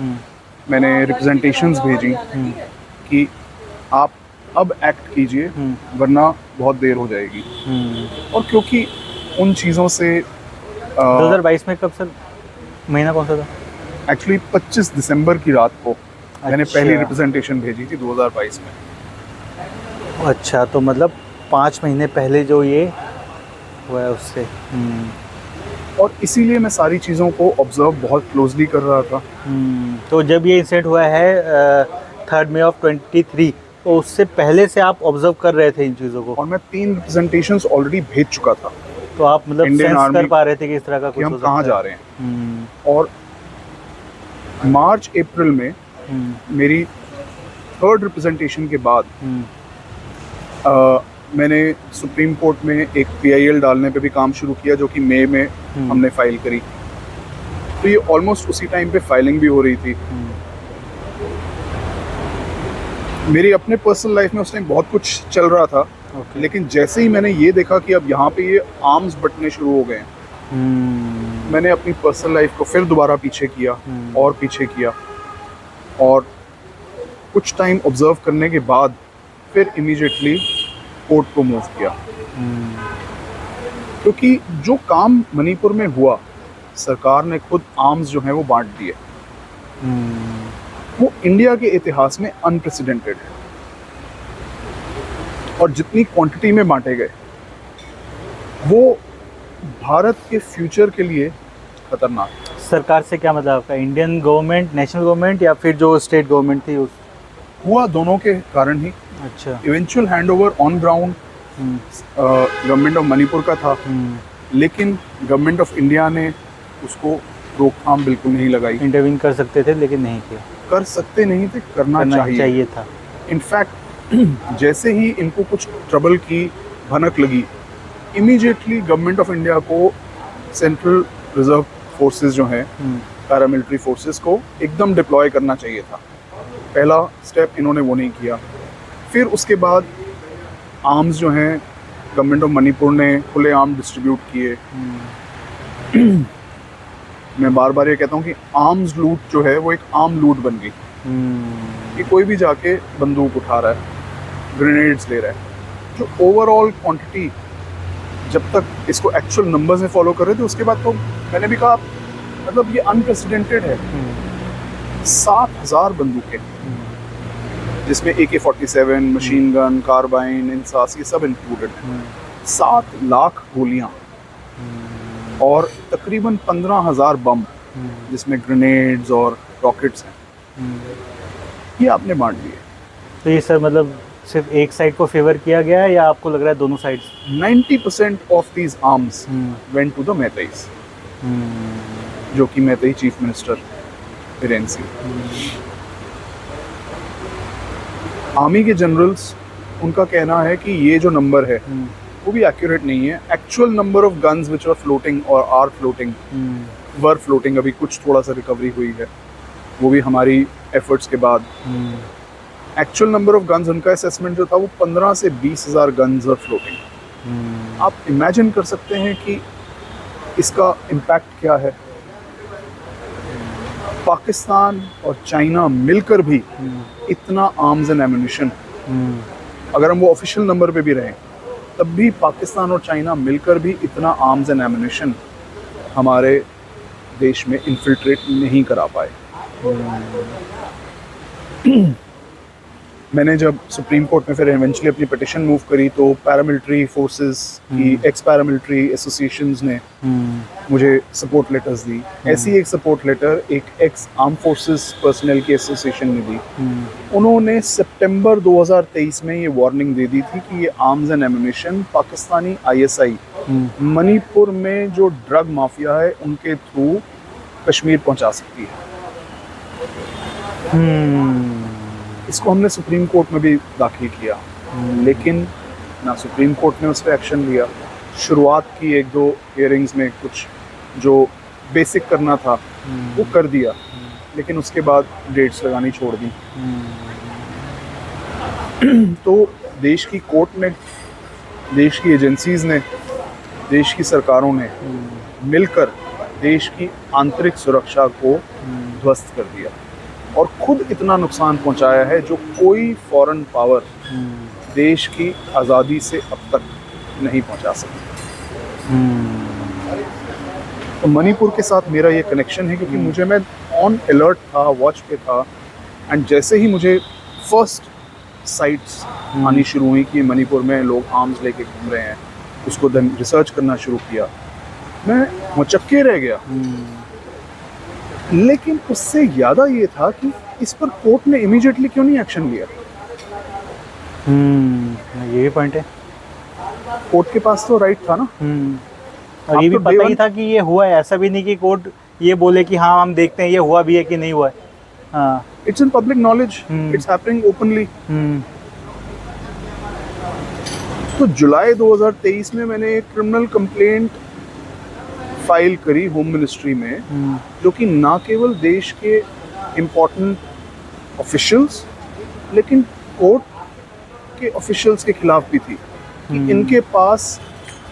मैंने रिप्रेजेंटेशंस भेजी कि आप अब एक्ट कीजिए वरना बहुत देर हो जाएगी। और क्योंकि उन चीज़ों से 2022 में कब सर, महीना कौन सा था? एक्चुअली 25 दिसंबर की रात को मैंने अच्छा। पहली रिप्रेजेंटेशन भेजी थी 2022 में। अच्छा, तो मतलब 5 महीने पहले जो ये हुआ है उससे। और इसीलिए मैं सारी चीज़ों को ऑब्जर्व बहुत क्लोजली कर रहा था। तो जब ये इंसिडेंट हुआ है 3 मई ऑफ 23, तो उससे पहले से आप ऑब्जर्व कर रहे थे इन चीज़ों को? और मैं 3 रिप्रेजेंटेशंस ऑलरेडी भेज चुका था। तो आप मतलब इंडियन सेंस आर्मी कर पा रहे थे कि इस तरह का कि कुछ हम हो सकता कहाँ है? जा रहे हैं। और मार्च अप्रैल में मेरी 3rd रिप्रेजेंटेशन के बाद मैंने सुप्रीम कोर्ट में एक PIL डालने पे भी काम शुरू किया, जो कि मई में हमने फाइल करी। तो ये ऑलमोस्ट उसी टाइम पे फाइलिंग भी हो रही थी। मेरी अपने पर्सनल लाइफ में उस टाइम बहुत कुछ चल रहा था। लेकिन जैसे ही मैंने ये देखा कि अब यहाँ पे ये आर्म्स बटने शुरू हो गए हैं, मैंने अपनी पर्सनल लाइफ को फिर दोबारा पीछे किया और पीछे किया, और कुछ टाइम ऑब्जर्व करने के बाद फिर इमीडिएटली कोर्ट को मूव किया। क्योंकि जो काम मणिपुर में हुआ, सरकार ने खुद आर्म्स जो हैं वो बांट दिए, वो इंडिया के इतिहास में अनप्रेसिडेंटेड है। और जितनी क्वांटिटी में बांटे गए वो भारत के फ्यूचर के लिए खतरनाक है। सरकार से क्या मतलब आपका? इंडियन गवर्नमेंट, नेशनल गवर्नमेंट, या फिर जो स्टेट गवर्नमेंट थी उस? हुआ दोनों के कारण ही। अच्छा। Eventual handover on ground government of Manipur का था, लेकिन गवर्नमेंट ऑफ इंडिया ने उसको रोकथाम बिल्कुल नहीं लगाई। इंटरवीन कर सकते थे लेकिन नहीं किया। कर सकते नहीं थे, करना चाहिए था। इनफैक्ट जैसे ही इनको कुछ ट्रबल की भनक लगी, इमीडिएटली गवर्नमेंट ऑफ इंडिया को सेंट्रल रिजर्व फोर्सेस जो हैं, पैरामिलिट्री फोर्सेस को एकदम डिप्लॉय करना चाहिए था। पहला स्टेप इन्होंने वो नहीं किया। फिर उसके बाद आर्म्स जो हैं गवर्नमेंट ऑफ मणिपुर ने खुले आर्म डिस्ट्रीब्यूट किए। मैं बार बार ये कहता हूँ कि आर्म्स लूट जो है वो एक आर्म लूट बन गई कि कोई भी जाके बंदूक उठा रहा है, ग्रेनेड्स ले रहा है। जो ओवरऑल क्वांटिटी, जब तक इसको एक्चुअल नंबर्स में फॉलो कर रहे थे, उसके बाद तो मैंने भी कहा मतलब ये अनप्रेसिडेंटेड है। 7,000 बंदूकें, जिसमें AK-47, machine gun, carbene, INSAS, ये सब इंक्लूडेड है। 7 लाख गोलियां और तकरीबन 15,000 बम, जिसमें ग्रेनेड्स और रॉकेट्स हैं, ये आपने बांट दिए। तो ये सर मतलब सिर्फ एक साइड को फेवर किया गया है या आपको लग रहा है दोनों sides? 90% of these arms went to the Meiteis, जो कि Meitei chief minister Biren Singh. Army के जनरल्स, उनका कहना है कि ये जो नंबर है वो भी एक्यूरेट नहीं है। Actual number of guns which are floating और आर फ्लोटिंग वर फ्लोटिंग, अभी कुछ थोड़ा सा रिकवरी हुई है, वो भी हमारी एफर्ट्स के बाद। एक्चुअल नंबर ऑफ गन्स, उनका असेसमेंट जो था वो 15 से 20,000 गन्स और फ्लोटिंग। आप इमेजिन कर सकते हैं कि इसका इम्पैक्ट क्या है। पाकिस्तान और चाइना मिलकर भी इतना आर्म्स एंड एम्युनिशन, अगर हम वो ऑफिशियल नंबर पे भी रहें, तब भी पाकिस्तान और चाइना मिलकर भी इतना आर्म्स एंड एम्युनिशन हमारे देश में इन्फिल्ट्रेट नहीं करा पाए। मैंने जब सुप्रीम कोर्ट में फिर इवेंचुअली अपनी पिटिशन मूव करी तो पैरामिलिट्री फोर्सेस की एक्स पैरामिलिट्री एसोसिएशंस ने मुझे सपोर्ट लेटर्स दी। ऐसी एक सपोर्ट लेटर एक एक्स आर्म फोर्सेस पर्सनल की एसोसिएशन ने दी। उन्होंने सितंबर 2023 में ये वार्निंग दे दी थी कि ये arms and ammunition Pakistani ISI Manipur में जो ड्रग माफिया है उनके थ्रू कश्मीर पहुंचा सकती है। इसको हमने सुप्रीम कोर्ट में भी दाखिल किया, लेकिन ना सुप्रीम कोर्ट ने उस पर एक्शन लिया। शुरुआत की 1-2 हियरिंग्स में कुछ जो बेसिक करना था वो कर दिया, लेकिन उसके बाद डेट्स लगानी छोड़ दी। तो देश की कोर्ट ने, देश की एजेंसीज ने, देश की सरकारों ने मिलकर देश की आंतरिक सुरक्षा को ध्वस्त कर दिया और खुद इतना नुकसान पहुंचाया है जो कोई फॉरेन पावर देश की आज़ादी से अब तक नहीं पहुंचा सकती। तो मणिपुर के साथ मेरा ये कनेक्शन है क्योंकि मैं ऑन अलर्ट था, वॉच पे था, एंड जैसे ही मुझे फर्स्ट साइट्स आनी शुरू हुई कि मणिपुर में लोग आर्म्स लेके घूम रहे हैं, उसको देन रिसर्च करना शुरू किया, मैं मुचक्के रह गया। लेकिन उससे ज़्यादा ये था कि इस पर कोर्ट ने इमीडिएटली क्यों नहीं एक्शन लिया। ये भी पॉइंट है। कोर्ट के पास तो राइट था ना। और ये भी पता ही था कि ये हुआ है, ऐसा भी नहीं कि कोर्ट ये बोले कि हाँ हम देखते हैं ये हुआ भी है कि नहीं हुआ है। हाँ, it's in public knowledge, it's happening openly. तो जुलाई 2023 में मैंने एक क्रिमिनल कंप्लेंट फाइल करी होम मिनिस्ट्री में, जो कि ना केवल देश के इम्पोर्टेंट ऑफिशियल्स लेकिन कोर्ट के ऑफिशियल्स के खिलाफ भी थी कि इनके पास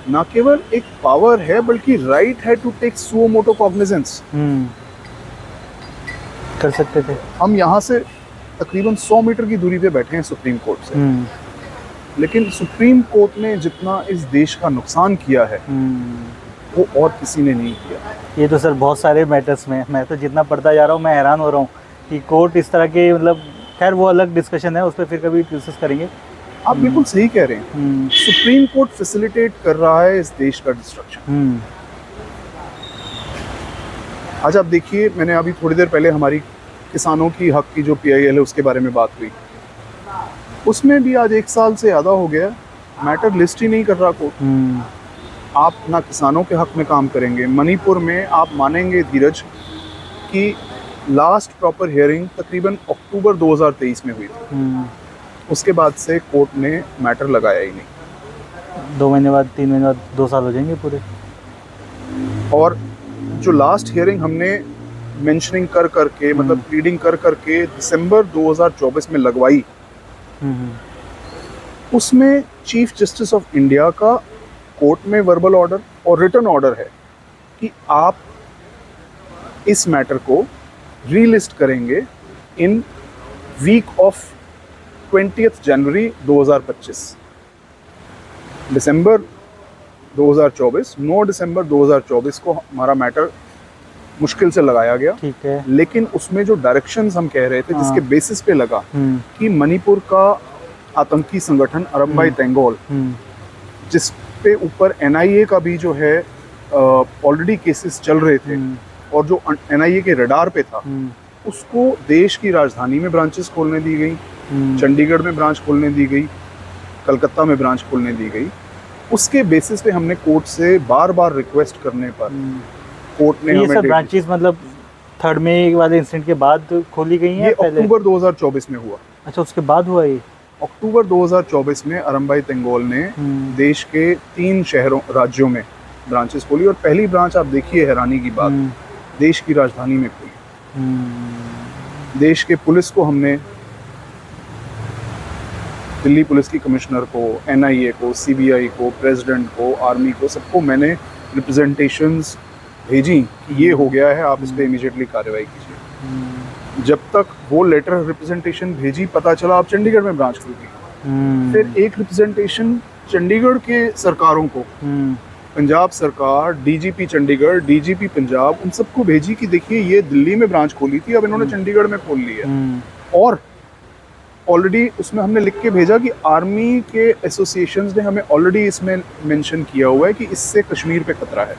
ना केवल एक पावर है बल्कि राइट है to take suo motu cognizance. कर सकते थे। हम यहाँ से तकरीबन 100 मीटर की दूरी पे बैठे हैं सुप्रीम कोर्ट से, लेकिन सुप्रीम कोर्ट ने जितना इस देश का नुकसान किया है वो और किसी ने नहीं किया। ये तो सर बहुत सारे मैटर्स में, मैं तो जितना पढ़ता जा रहा हूँ मैं हैरान हो रहा हूँ कि कोर्ट इस तरह के, मतलब खैर वो अलग डिस्कशन है, उस पर फिर कभी डिस्कस करेंगे। आप बिल्कुल सही कह रहे हैं। सुप्रीम कोर्ट फैसिलिटेट कर रहा है इस देश का डिस्ट्रक्शन। आज आप देखिए, मैंने अभी थोड़ी देर पहले हमारी किसानों की हक की जो PIL है उसके बारे में बात हुई, उसमें भी आज 1 साल से ज़्यादा हो गया, मैटर लिस्ट ही नहीं कर रहा कोर्ट। आप ना किसानों के हक में काम करेंगे। मणिपुर में आप मानेंगे धीरज कि लास्ट प्रॉपर हियरिंग तकरीबन अक्टूबर 2023 में हुई थी। उसके बाद से कोर्ट ने मैटर लगाया ही नहीं। 2 महीने बाद, 3 महीने बाद 2 साल हो जाएंगे पूरे। और जो लास्ट हियरिंग हमने मेंशनिंग कर करके, मतलब प्लीडिंग कर करके दिसंबर 2024 में लगवाई, उसमें चीफ जस्टिस ऑफ इंडिया का कोर्ट में वर्बल ऑर्डर और रिटन ऑर्डर है कि आप इस मैटर को रीलिस्ट करेंगे इन वीक ऑफ 20 जनवरी 2025। दिसंबर 2024, 9 दिसंबर 2024 को हमारा मैटर मुश्किल से लगाया गया। ठीक है। लेकिन उसमें जो डायरेक्शंस हम कह रहे थे, जिसके बेसिस पे लगा कि मणिपुर का आतंकी संगठन अरम्बाई तेंगोल, जिस पे ऊपर NIA का भी जो है ऑलरेडी केसेस चल रहे थे और जो NIA के रडार पे था, उसको देश की राजधानी में ब्रांचेस खोलने दी गई, चंडीगढ़ में ब्रांच खोलने दी गई, कलकत्ता में ब्रांच खोलने दी गई। उसके बेसिस पे हमने कोर्ट से बार बार रिक्वेस्ट करने पर कोर्ट ने ये सब ब्रांचेस मतलब 3rd मई वाले इंसिडेंट के बाद खोली गई हैं? ये अक्टूबर 2024 में हुआ। अच्छा, उसके बाद हुआ ये? अक्टूबर 2024 में अरम्बाई तेंगोल ने देश के 3 शहरों, राज्यों में ब्रांचेस खोली और पहली ब्रांच आप देखिए, हैरानी की बात, देश की राजधानी में खोली। देश के पुलिस को हमने, दिल्ली पुलिस की कमिश्नर को, NIA को, CBI को, प्रेसिडेंट को, आर्मी को, सबको मैंने रिप्रेजेंटेशंस भेजी कि ये हो गया है, आप इस पर इमीडिएटली कार्रवाई कीजिए। जब तक वो लेटर रिप्रेजेंटेशन भेजी, पता चला आप चंडीगढ़ में ब्रांच खुल गई। फिर एक रिप्रेजेंटेशन चंडीगढ़ के सरकारों को, पंजाब सरकार, डीजीपी चंडीगढ़, डीजीपी पंजाब, उन सबको भेजी कि देखिए ये दिल्ली में ब्रांच खोली थी, अब इन्होंने चंडीगढ़ में खोल ली है। और ऑलरेडी उसमें हमने लिख के भेजा कि आर्मी के एसोसिएशंस ने हमें ऑलरेडी इसमें मेंशन किया हुआ है कि इससे कश्मीर पे खतरा है।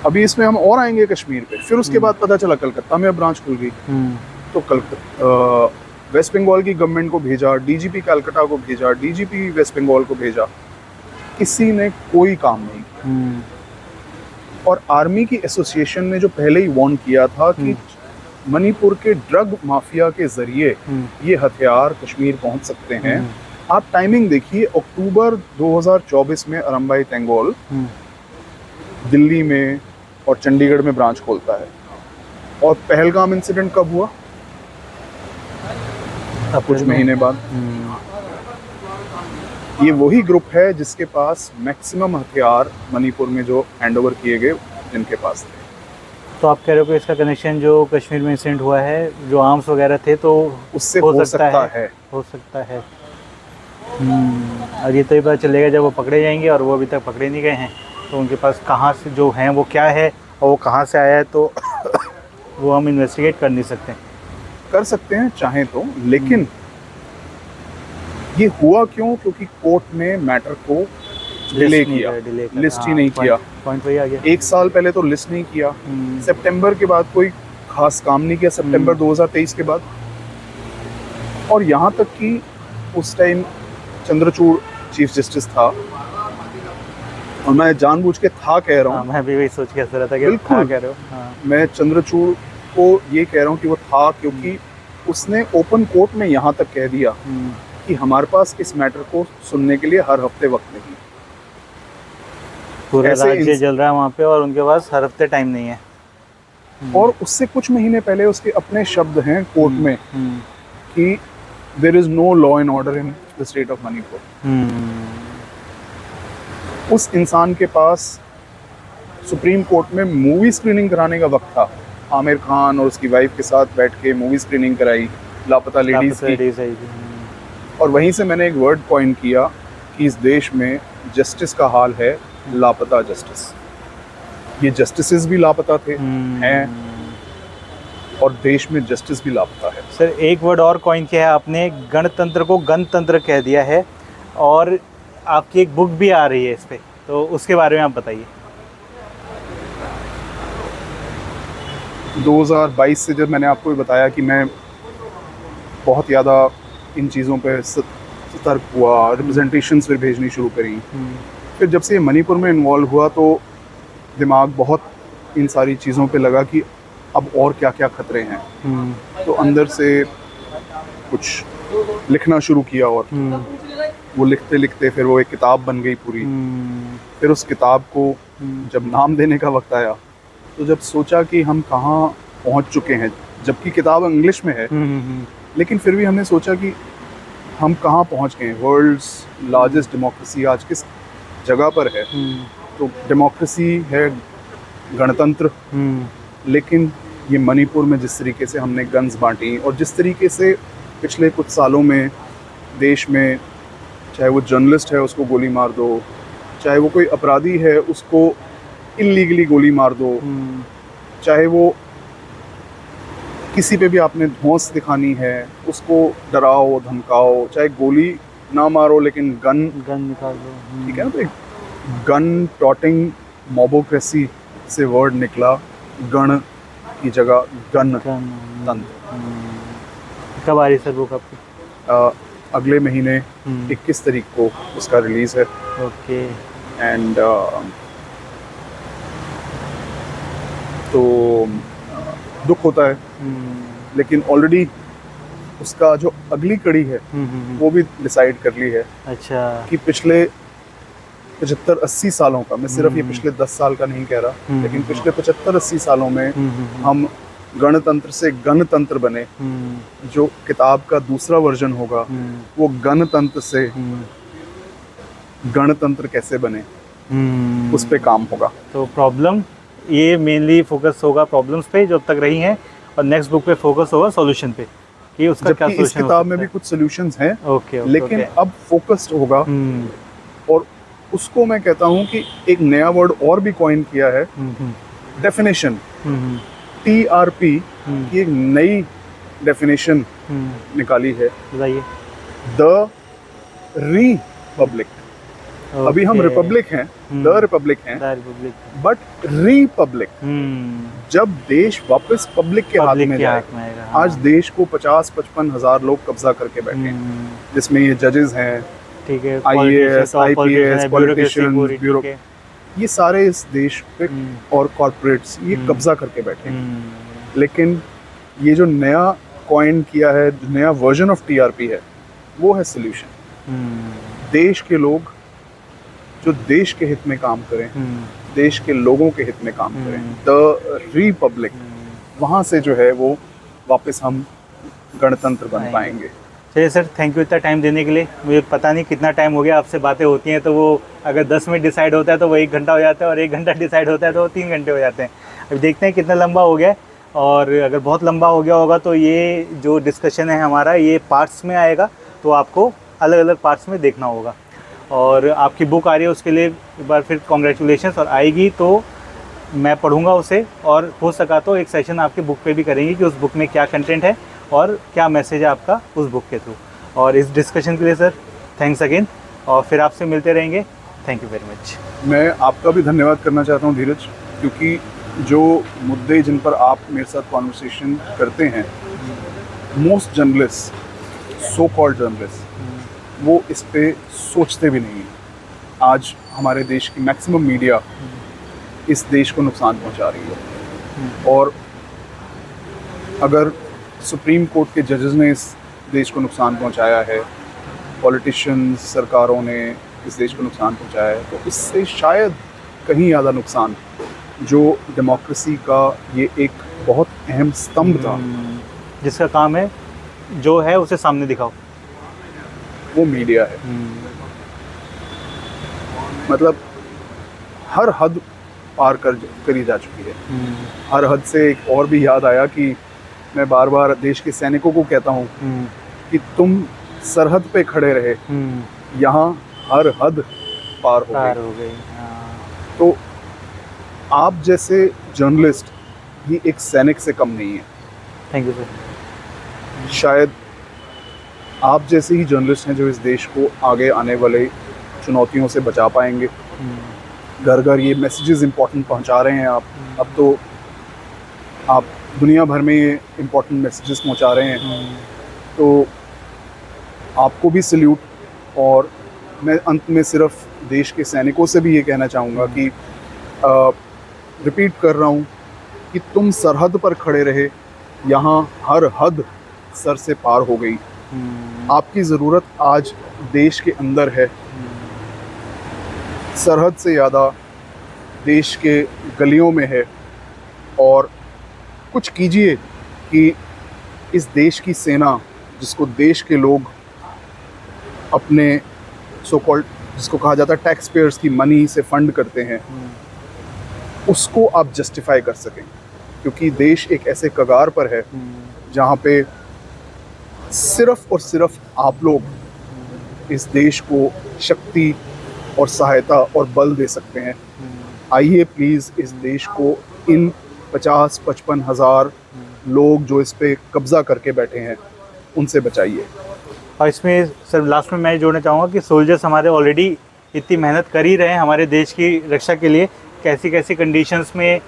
अभी इसमें हम और आएंगे कश्मीर पे। फिर उसके बाद पता चला कलकत्ता में अब ब्रांच खुल गई, तो कलकत्ता वेस्ट बंगाल की गवर्नमेंट को भेजा, डीजीपी कलकत्ता को भेजा, डीजीपी वेस्ट बंगाल को भेजा, किसी ने कोई काम नहीं किया। और आर्मी की एसोसिएशन ने जो पहले ही वार्न किया था कि मणिपुर के ड्रग माफिया के जरिए ये हथियार कश्मीर पहुंच सकते हैं। आप टाइमिंग देखिए, अक्टूबर 2024 में अरम्बाई तेंगोल दिल्ली में और चंडीगढ़ में ब्रांच खोलता है, और पहलगाम इंसिडेंट कब हुआ? कुछ महीने बाद। ये वही ग्रुप है जिसके पास मैक्सिमम हथियार मणिपुर में जो हैंडओवर किए गए जिनके पास थे। तो आप कह रहे हो कि इसका कनेक्शन जो कश्मीर में इंसिडेंट हुआ है, जो आर्म्स वगैरह थे, तो उससे हो सकता है। हो सकता है। और ये तभी पता चलेगा जब वो पकड़े जाएंगे, और वो अभी तक पकड़े नहीं गए हैं, तो उनके पास कहाँ से जो हैं वो क्या है और वो कहाँ से आया है, तो वो हम इन्वेस्टिगेट कर नहीं सकते। कर सकते हैं चाहें तो, लेकिन ये हुआ क्यों? क्योंकि कोर्ट ने मैटर को डिले किया, लिस्ट ही नहीं किया। पॉइंट वही आ गया। 1 साल पहले तो लिस्ट नहीं किया, सितंबर के बाद कोई खास काम नहीं किया, सितंबर 2023 के बाद। और यहाँ तक कि उस टाइम चंद्रचूड़ चीफ जस्टिस था, और मैं जानबूझ के था कह रहा हूँ, मैं भी वही सोच के हंस रहा था कि बिल्कुल कह रहे हो। मैं चंद्रचूड़ को ये कह रहा हूँ कि वो था, क्योंकि उसने ओपन कोर्ट में यहाँ तक कह दिया कि हमारे पास इस मैटर को सुनने के लिए हर हफ्ते वक्त नहीं। पूरा राज्य जल रहा है वहाँ पे, और उनके पास हर हफ्ते टाइम नहीं है। और उससे कुछ महीने पहले उसके अपने शब्द हैं कोर्ट में कि there is no law and order in the state of Manipur. उस इंसान के पास सुप्रीम कोर्ट में मूवी स्क्रीनिंग कराने का वक्त था। आमिर खान और उसकी वाइफ के साथ बैठ के मूवी स्क्रीनिंग कराई, लापता लेडीज की। और वहीं से मैंने एक वर्ड कॉइन किया कि इस देश में जस्टिस का हाल है लापता जस्टिस। ये जस्टिसेस भी लापता थे, हैं, और देश में जस्टिस भी लापता है। सर एक वर्ड और कॉइन किया है आपने, गणतंत्र को गणतंत्र कह दिया है, और आपकी एक बुक भी आ रही है इस पे, तो उसके बारे में आप बताइए। 2022 से जब मैंने आपको बताया कि मैं बहुत ज़्यादा इन चीज़ों पे सतर्क हुआ, रिप्रेजेंटेशंस फिर भेजनी शुरू करी। फिर जब से ये मणिपुर में इन्वॉल्व हुआ तो दिमाग बहुत इन सारी चीज़ों पे लगा कि अब और क्या क्या खतरे हैं। तो अंदर से कुछ लिखना शुरू किया, और वो लिखते लिखते फिर वो एक किताब बन गई पूरी। फिर उस किताब को जब नाम देने का वक्त आया, तो जब सोचा कि हम कहाँ पहुँच चुके हैं, जबकि किताब इंग्लिश में है, लेकिन फिर भी हमने सोचा कि हम कहाँ पहुँच गए हैं। वर्ल्ड्स लार्जेस्ट डेमोक्रेसी आज किस जगह पर है? तो डेमोक्रेसी है, गणतंत्र, लेकिन ये मणिपुर में जिस तरीके से हमने गन्स बांटी, और जिस तरीके से पिछले कुछ सालों में देश में, चाहे वो जर्नलिस्ट है उसको गोली मार दो, चाहे वो कोई अपराधी है उसको इल्लीगली गोली मार दो, चाहे वो किसी पे भी आपने धौंस दिखानी है उसको डराओ धमकाओ, चाहे गोली ना मारो लेकिन गन निकाल दो, ठीक है ना। तो एक गन टॉटिंग मोबोक्रेसी से वर्ड निकला, गण की जगह गणतंत्र। कब आ रही सर बुक आपकी? अगले महीने 21 तारीख को उसका रिलीज है। ओके। एंड तो दुख होता है, लेकिन ऑलरेडी उसका जो अगली कड़ी है वो भी डिसाइड कर ली है। अच्छा। कि पिछले 75-80 सालों का, मैं सिर्फ ये पिछले 10 साल का नहीं कह रहा, लेकिन पिछले 75-80 सालों में हम गणतंत्र से गणतंत्र बने। जो किताब का दूसरा वर्जन होगा वो गणतंत्र से गणतंत्र कैसे बने उस पे काम होगा। तो प्रॉब्लम ये मेनली फोकस होगा प्रॉब्लम्स पे जो अब तक रही हैं, और नेक्स्ट बुक पे फोकस होगा सॉल्यूशन पे, कि उसका क्या जबकि इस solution हो किताब में सकता भी कुछ सॉल्यूशंस हैं, है। ओके ओके लेकिन ओके। अब फोकस्ड होगा। और उसको मैं कहता हूँ कि एक नया वर्ड और भी कॉइन किया है, डेफिनेशन। TRP की एक नई डेफिनेशन निकाली है, बताइए। The Republic. अभी हम रिपब्लिक हैं, द रिपब्लिक हैं, रिपब्लिक। बट रिपब्लिक जब देश वापस पब्लिक के हाथ में जाए। आएगा। आज देश को 50-55 हज़ार लोग कब्जा करके बैठे हैं, जिसमें ये जजेस हैं, ठीक है, IAS, top IPS, politician है, bureaucracy politicians, पूरी, ब्यूरो, ठीक है। ये सारे इस देश पे और कॉर्पोरेट्स ये कब्जा करके बैठे हैं। लेकिन ये जो नया कॉइन किया है, जो नया वर्जन ऑफ TRP है, वो है सोल्यूशन। देश के लोग जो देश के हित में काम करें, देश के लोगों के हित में काम करें, द रिपब्लिक, वहाँ से जो है वो वापस हम गणतंत्र बन पाएंगे। चलिए सर, थैंक यू इतना टाइम देने के लिए। मुझे पता नहीं कितना टाइम हो गया आपसे बातें होती हैं, तो वो अगर 10 मिनट डिसाइड होता है तो वो 1 घंटा हो जाता है, और 1 घंटा डिसाइड होता है तो वो 3 घंटे हो जाते हैं। अभी देखते हैं कितना लंबा हो गया है, और अगर बहुत लंबा हो गया होगा तो ये जो डिस्कशन है हमारा ये पार्ट्स में आएगा, तो आपको अलग अलग पार्ट्स में देखना होगा। और आपकी बुक आ रही है, उसके लिए एक बार फिर कॉन्ग्रेचुलेशंस। और आएगी तो मैं पढ़ूंगा उसे, और हो सका तो एक सेशन आपकी बुक पे भी करेंगे कि उस बुक में क्या कंटेंट है और क्या मैसेज है आपका उस बुक के थ्रू। और इस डिस्कशन के लिए सर थैंक्स अगेन, और फिर आपसे मिलते रहेंगे। Thank you very much. मैं आपका भी धन्यवाद करना चाहता हूँ धीरज, क्योंकि जो मुद्दे जिन पर आप मेरे साथ कॉन्वर्सेशन करते हैं, most journalist, so called journalist, वो इस पे सोचते भी नहीं हैं। आज हमारे देश की मैक्सिमम मीडिया इस देश को नुकसान पहुंचा रही है, और अगर सुप्रीम कोर्ट के जजेस ने इस देश को नुकसान पहुंचाया है, पॉलिटिशियंस, सरकारों ने इस देश को नुकसान पहुंचाया है, तो इससे शायद कहीं ज़्यादा नुकसान जो डेमोक्रेसी का ये एक बहुत अहम स्तंभ था, जिसका काम है जो है उसे सामने दिखाओ, वो मीडिया है। मतलब हर हद पार करी जा चुकी है। हर हद से एक और भी याद आया कि मैं बार बार देश के सैनिकों को कहता हूँ कि तुम सरहद पे खड़े रहे, यहाँ हर हद पार हो गई। तो आप जैसे जर्नलिस्ट भी एक सैनिक से कम नहीं है। Thank you sir. शायद आप जैसे ही जर्नलिस्ट हैं जो इस देश को आगे आने वाले चुनौतियों से बचा पाएंगे। घर घर ये मैसेजेस इम्पोर्टेंट पहुंचा रहे हैं आप। अब तो आप दुनिया भर में ये इम्पोर्टेंट मैसेजेस पहुंचा रहे हैं, तो आपको भी सल्यूट। और मैं अंत में सिर्फ देश के सैनिकों से भी ये कहना चाहूँगा कि रिपीट कर रहा हूँ कि तुम सरहद पर खड़े रहे, यहाँ हर हद सर से पार हो गई। आपकी ज़रूरत आज देश के अंदर है, सरहद से ज़्यादा देश के गलियों में है। और कुछ कीजिए कि इस देश की सेना, जिसको देश के लोग अपने सो कॉल्ड, जिसको कहा जाता है टैक्स पेयर्स की मनी से फंड करते हैं, उसको आप जस्टिफाई कर सकें। क्योंकि देश एक ऐसे कगार पर है जहाँ पे सिर्फ और सिर्फ आप लोग इस देश को शक्ति और सहायता और बल दे सकते हैं। आइए प्लीज़ इस देश को इन 50-55 हज़ार लोग जो इस पे कब्ज़ा करके बैठे हैं उनसे बचाइए। और इसमें सर लास्ट में मैं जोड़ना चाहूँगा कि सोल्जर्स हमारे ऑलरेडी इतनी मेहनत कर ही रहे हैं हमारे देश की रक्षा के लिए। कैसी कैसी कंडीशंस में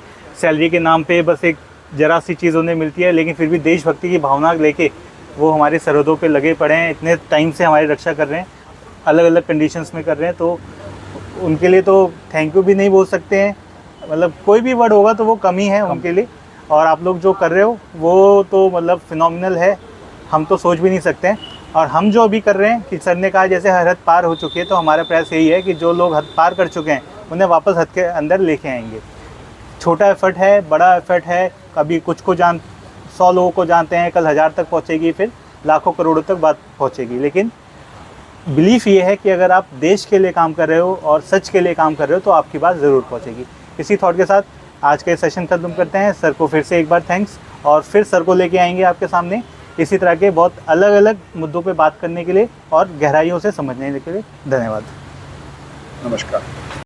सैलरी के नाम पे बस एक ज़रा सी चीज़ उन्हें मिलती है, लेकिन फिर भी देशभक्ति की भावना लेके वो हमारे सरहदों पे लगे पड़े हैं, इतने टाइम से हमारी रक्षा कर रहे हैं, अलग अलग कंडीशंस में कर रहे हैं। तो उनके लिए तो थैंक यू भी नहीं बोल सकते हैं, मतलब कोई भी वर्ड होगा तो वो कम ही है उनके लिए। और आप लोग जो कर रहे हो वो तो मतलब फिनोमिनल है, हम तो सोच भी नहीं सकते हैं। और हम जो अभी कर रहे हैं कि सर ने कहा जैसे हद पार हो चुकी है, तो हमारा प्रयास यही है कि जो लोग हद पार कर चुके हैं उन्हें वापस हद के अंदर लेके आएंगे। छोटा एफर्ट है, बड़ा एफर्ट है, कभी कुछ को 100 लोगों को जानते हैं, कल 1000 तक पहुँचेगी, फिर लाखों करोड़ों तक बात पहुँचेगी। लेकिन बिलीफ ये है कि अगर आप देश के लिए काम कर रहे हो और सच के लिए काम कर रहे हो तो आपकी बात ज़रूर पहुँचेगी। इसी थॉट के साथ आज का सेशन खत्म करते हैं। सर को फिर से एक बार थैंक्स, और फिर सर को लेके आएंगे आपके सामने इसी तरह के बहुत अलग अलग मुद्दों पे बात करने के लिए और गहराइयों से समझने के लिए धन्यवाद। नमस्कार।